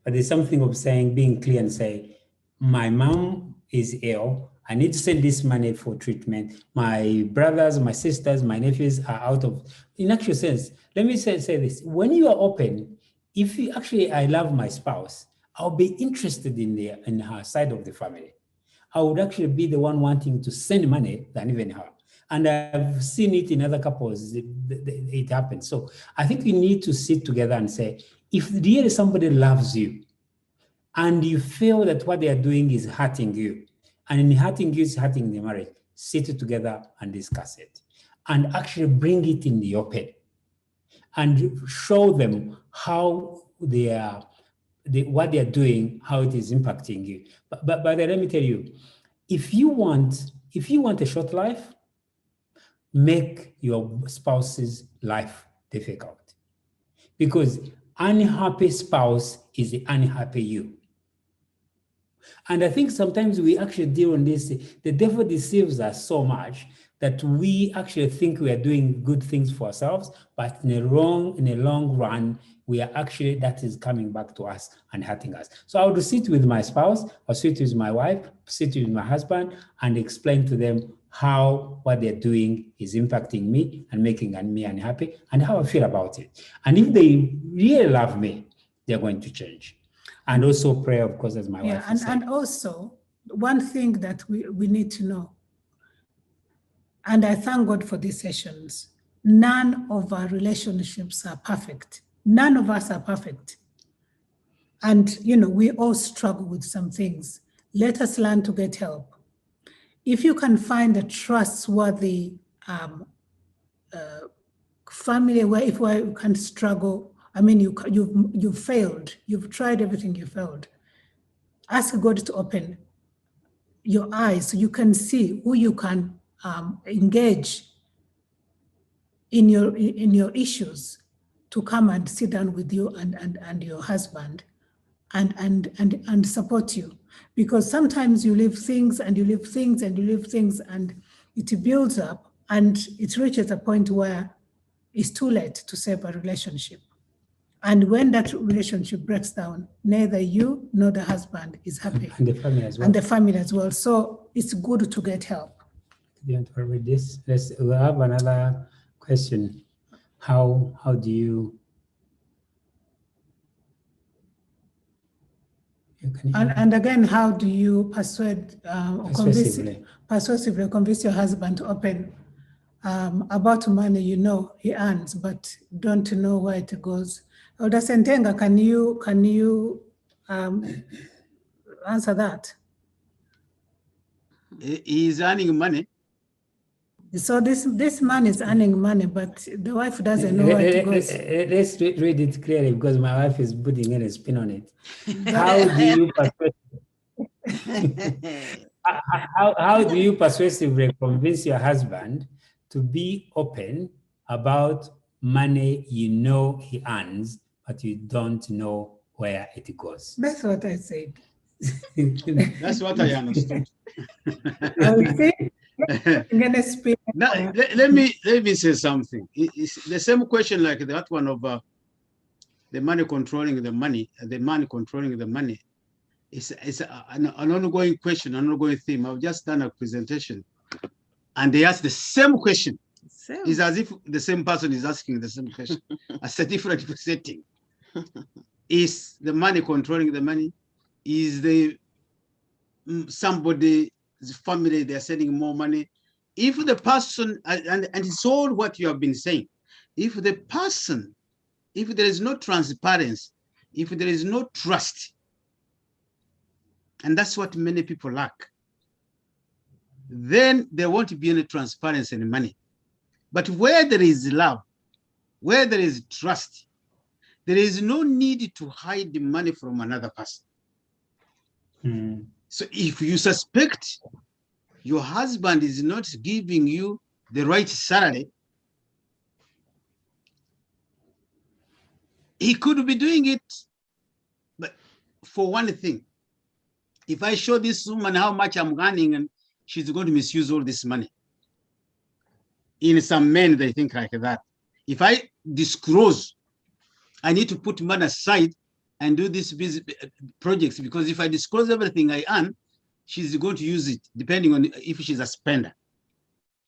but there's something of saying, being clear and say, my mom is ill, I need to send this money for treatment. My brothers, my sisters, my nephews are out of, in actual sense, let me say this, when you are open, if you actually, I love my spouse, I'll be interested in her side of the family. I would actually be the one wanting to send money than even her. And I've seen it in other couples, it happens. So I think we need to sit together and say, if really somebody loves you, and you feel that what they are doing is hurting you, and in hurting you is hurting the marriage, sit together and discuss it, and actually bring it in the open, and show them how what they are doing, how it is impacting you. But let me tell you, if you want a short life, make your spouse's life difficult, because unhappy spouse is the unhappy you. And I think sometimes we actually deal on this. The devil deceives us so much that we actually think we are doing good things for ourselves, but in a long run, we are actually, that is coming back to us and hurting us. So I would sit with my spouse, or sit with my wife, sit with my husband, and explain to them how what they're doing is impacting me and making me unhappy, and how I feel about it. And if they really love me, they're going to change. And also pray, of course, as my wife and, said. and also, one thing that we need to know, and I thank God for these sessions, none of our relationships are perfect. None of us are perfect. And, we all struggle with some things. Let us learn to get help. If you can find a trustworthy family where if you can struggle, I mean, you've failed, you've tried everything, you failed. Ask God to open your eyes so you can see who you can engage in your issues, to come and sit down with you and your husband and support you. Because sometimes you leave things and you leave things and you leave things, and it builds up, and it reaches a point where it's too late to save a relationship. And when that relationship breaks down, neither you nor the husband is happy. And the family as well. And the family as well. So it's good to get help. Do you want to read this? We'll have another question. How do you? And again, how do you persuasively convince your husband to open about money he earns, but don't know where it goes? Elder Sentenga, can you answer that? He is earning money. So this man is earning money, but the wife doesn't know where it goes. Let's read it clearly, because my wife is putting in a spin on it. How do you how do you persuasively convince your husband to be open about money he earns, but you don't know where it goes? That's what I said. That's what I understood. I will say, I'm gonna speak. Now, let me say something. It's the same question like that one of the money controlling the money, the money controlling the money. It's an ongoing question, an ongoing theme. I've just done a presentation, and they asked the same question. It's as if the same person is asking the same question. As a different setting. Is the money controlling the money? Is the somebody's family, they're sending more money? If the person, and it's all what you have been saying, if the person, if there is no transparency, if there is no trust, and that's what many people lack, then there won't be any transparency in money. But where there is love, where there is trust, there is no need to hide the money from another person. So if you suspect your husband is not giving you the right salary, he could be doing it, but for one thing, if I show this woman how much I'm earning, and she's going to misuse all this money. In some men, they think like that. If I disclose, I need to put money aside and do these projects, because if I disclose everything I earn, she's going to use it, depending on if she's a spender,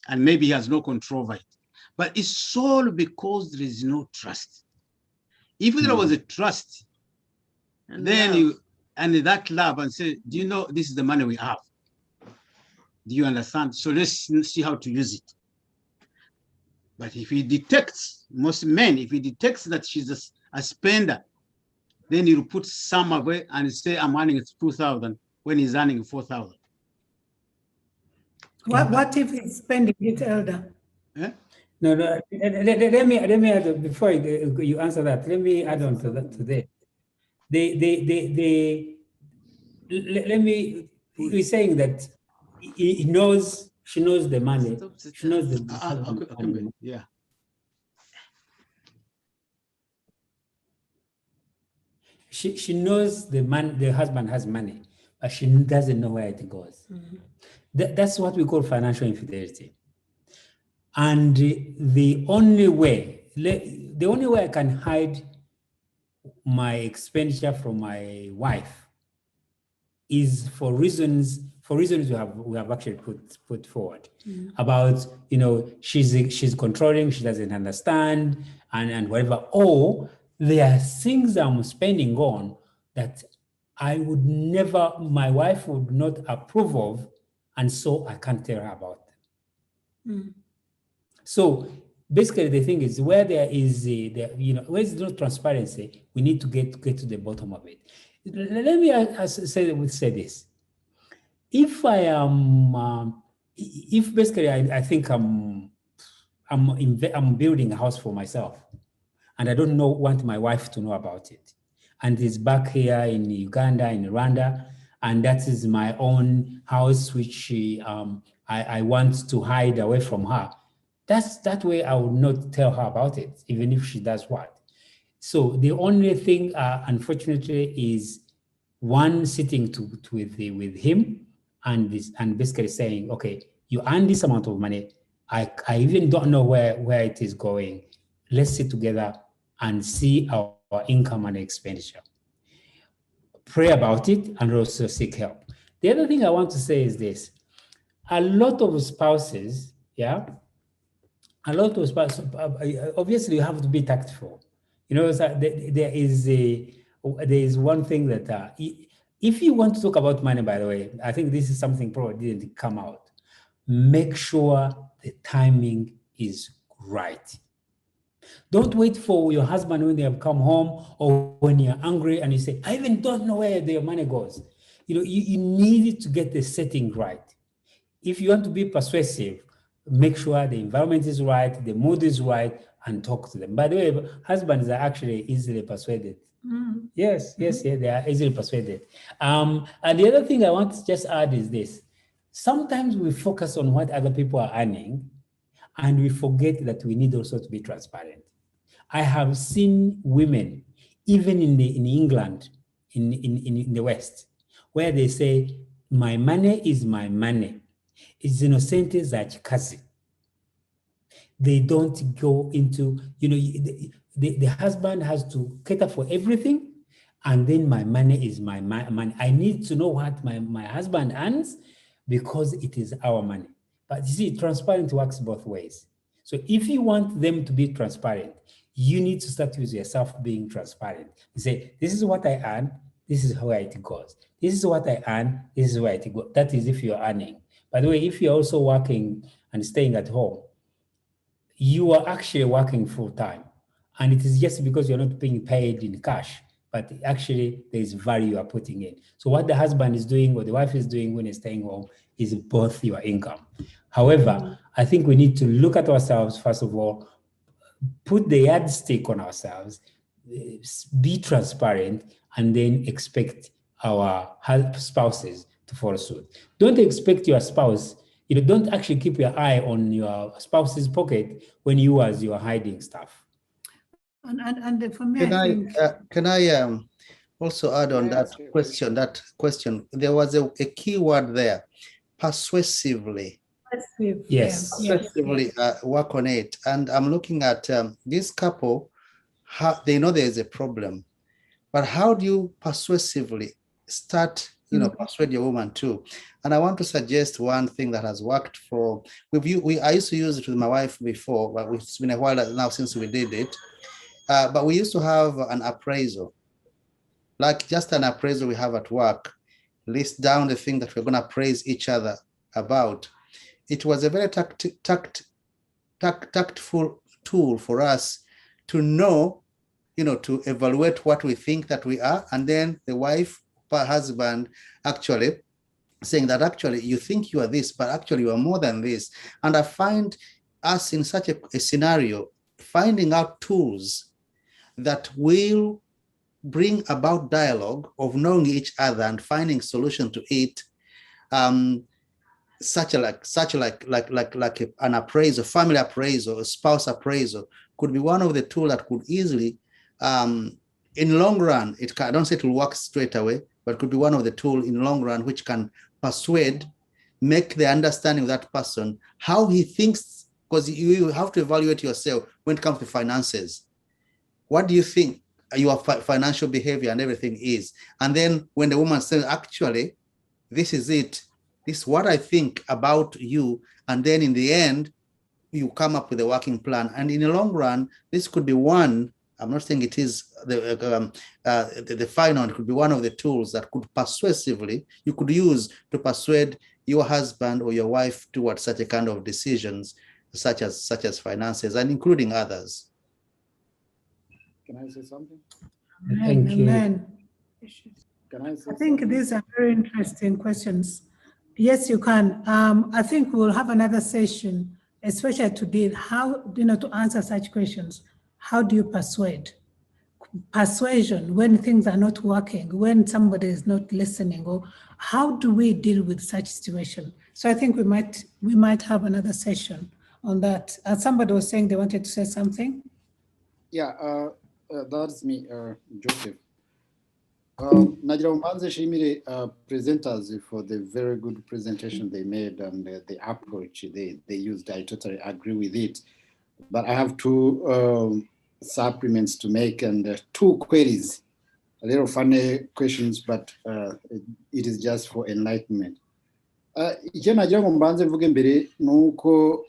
and maybe he has no control over it. But it's all because there is no trust. If there was a trust, and then that love, and say, do you know this is the money we have? Do you understand? So let's see how to use it. But if he detects, most men, if he detects that she's a spender, then he'll put some away and say, I'm earning 2,000 when he's earning 4,000. What if he's spending it, Elder? Eh? No, let me add, before you answer that, let me add on to that today. He's saying that she knows the money. She knows the yeah. She knows the husband has money, but she doesn't know where it goes. That's what we call financial infidelity. And the only way I can hide my expenditure from my wife is for reasons we have actually put forward about, you know, she's controlling, she doesn't understand, and whatever. Or there are things I'm spending on that I would never, my wife would not approve of, and so I can't tell her about them. So basically, the thing is, where there is where there's no transparency, we need to get to the bottom of it. Let me say this: if I am, if basically I think I'm building a house for myself, and I don't want my wife to know about it, and it's back here in Uganda, in Rwanda, and that is my own house, which I want to hide away from her. That way I would not tell her about it, even if she does what. So the only thing, unfortunately, is one sitting with him and basically saying, okay, you earn this amount of money. I even don't know where it is going. Let's sit together and see our income and expenditure. Pray about it and also seek help. The other thing I want to say is this: a lot of spouses, obviously you have to be tactful. You know, there is one thing that if you want to talk about money, by the way, I think this is something probably didn't come out. Make sure the timing is right. Don't wait for your husband when they have come home or when you're angry and you say, I even don't know where your money goes. You know, you need to get the setting right. If you want to be persuasive, make sure the environment is right, the mood is right, and talk to them. By the way, husbands are actually easily persuaded. Yes, they are easily persuaded. And the other thing I want to just add is this: sometimes we focus on what other people are earning, and we forget that we need also to be transparent. I have seen women, even in England, in the West, where they say, my money is my money. It's inocente za chikazi. They don't go into, the husband has to cater for everything, and then my money is my money. I need to know what my husband earns because it is our money. But you see, transparent works both ways. So if you want them to be transparent, you need to start with yourself being transparent. You say, this is what I earn, this is where it goes. This is what I earn, this is where it goes. That is if you're earning. By the way, if you're also working and staying at home, you are actually working full time. And it is just because you're not being paid in cash, but actually there is value you are putting in. So what the husband is doing or the wife is doing when they're staying home is both your income. However, I think we need to look at ourselves, first of all, put the yardstick on ourselves, be transparent, and then expect our spouses to follow suit. Don't expect your spouse, don't actually keep your eye on your spouse's pocket when you are hiding stuff. And for me, I think... Can I also add on that question? There was a key word there, persuasively. Yes. Persuasively work on it. And I'm looking at this couple, they know there is a problem, but how do you persuasively start, persuade your woman too? And I want to suggest one thing that has worked for, I used to use it with my wife before, but it's been a while now since we did it. But we used to have an appraisal, like just an appraisal we have at work, list down the thing that we're going to praise each other about. It was a very tactful tool for us to know, to evaluate what we think that we are. And then the wife or husband actually saying that actually you think you are this, but actually you are more than this. And I find us in such a scenario, finding out tools that will bring about dialogue of knowing each other and finding solution to it. Such like an appraisal, family appraisal, a spouse appraisal could be one of the tools that could easily, in long run, I don't say it will work straight away, but it could be one of the tools in long run which can persuade, make the understanding of that person, how he thinks because you have to evaluate yourself when it comes to finances. What do you think your financial behavior and everything is? And then when the woman says, actually, this is it, this is what I think about you, and then in the end, you come up with a working plan. And in the long run, this could be one, I'm not saying it is the final, it could be one of the tools that could persuasively, you could use to persuade your husband or your wife towards such a kind of decisions, such as finances, and including others. Can I say something? Thank you. Amen. Can I say I think something? these are very interesting questions. Yes, you can. I think we'll have another session, especially today, how, to answer such questions. How do you persuade? Persuasion, when things are not working, when somebody is not listening, or how do we deal with such situation? So I think we might have another session on that. Somebody was saying they wanted to say something. Yeah, that's me, Joseph. Nagira Mbanze Shimire presenters for the very good presentation they made and the approach they used. I totally agree with it. But I have two supplements to make and two queries. A little funny questions, but it is just for enlightenment. Icyo nagira ngo mbanze mvuge mbere nuko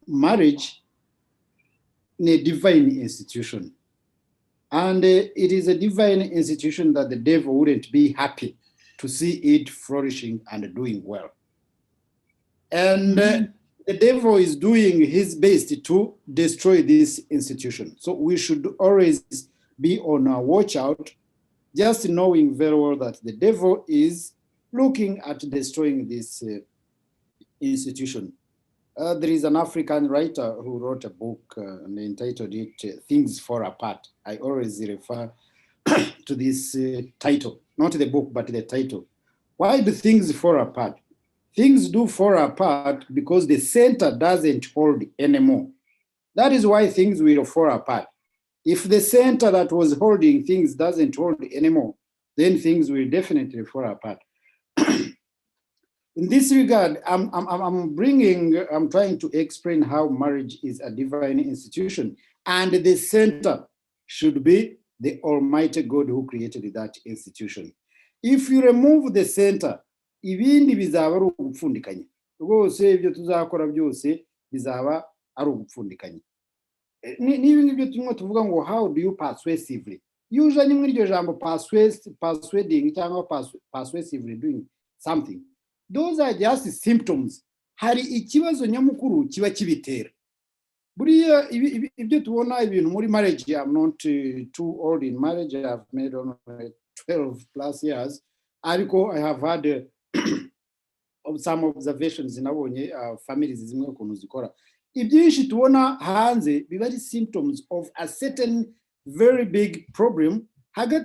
marriage is a divine institution. And it is a divine institution that the devil wouldn't be happy to see it flourishing and doing well. And the devil is doing his best to destroy this institution. So we should always be on our watch out, just knowing very well that the devil is looking at destroying this institution. There is an African writer who wrote a book and entitled it Things Fall Apart. I always refer to this title, not the book, but the title. Why do things fall apart? Things do fall apart because the center doesn't hold anymore. That is why things will fall apart. If the center that was holding things doesn't hold anymore, then things will definitely fall apart. In this regard, I'm trying to explain how marriage is a divine institution, and the center should be the Almighty God who created that institution. If you remove the center, ibindi bizaba ari ugupfundikanya. Rwose ibyo tuzakora byose bizaba ari ugupfundikanya. Niba ngibyo turimo tuvuga ngo how do you persuasively? Usually muri iryo jambo persuading cyangwa persuasively doing something. Those are just symptoms. Hari ikibazo nyamukuru kiba kibitera. Buriya ibyo tubona ibintu muri marriage, I'm not too old in marriage. I've made on 12 plus years. Ariko I have had some observations nabonye families zimwe ukuntu zikora. Ibyinshi tubona hanze biba ari symptoms of a certain very big problem hagati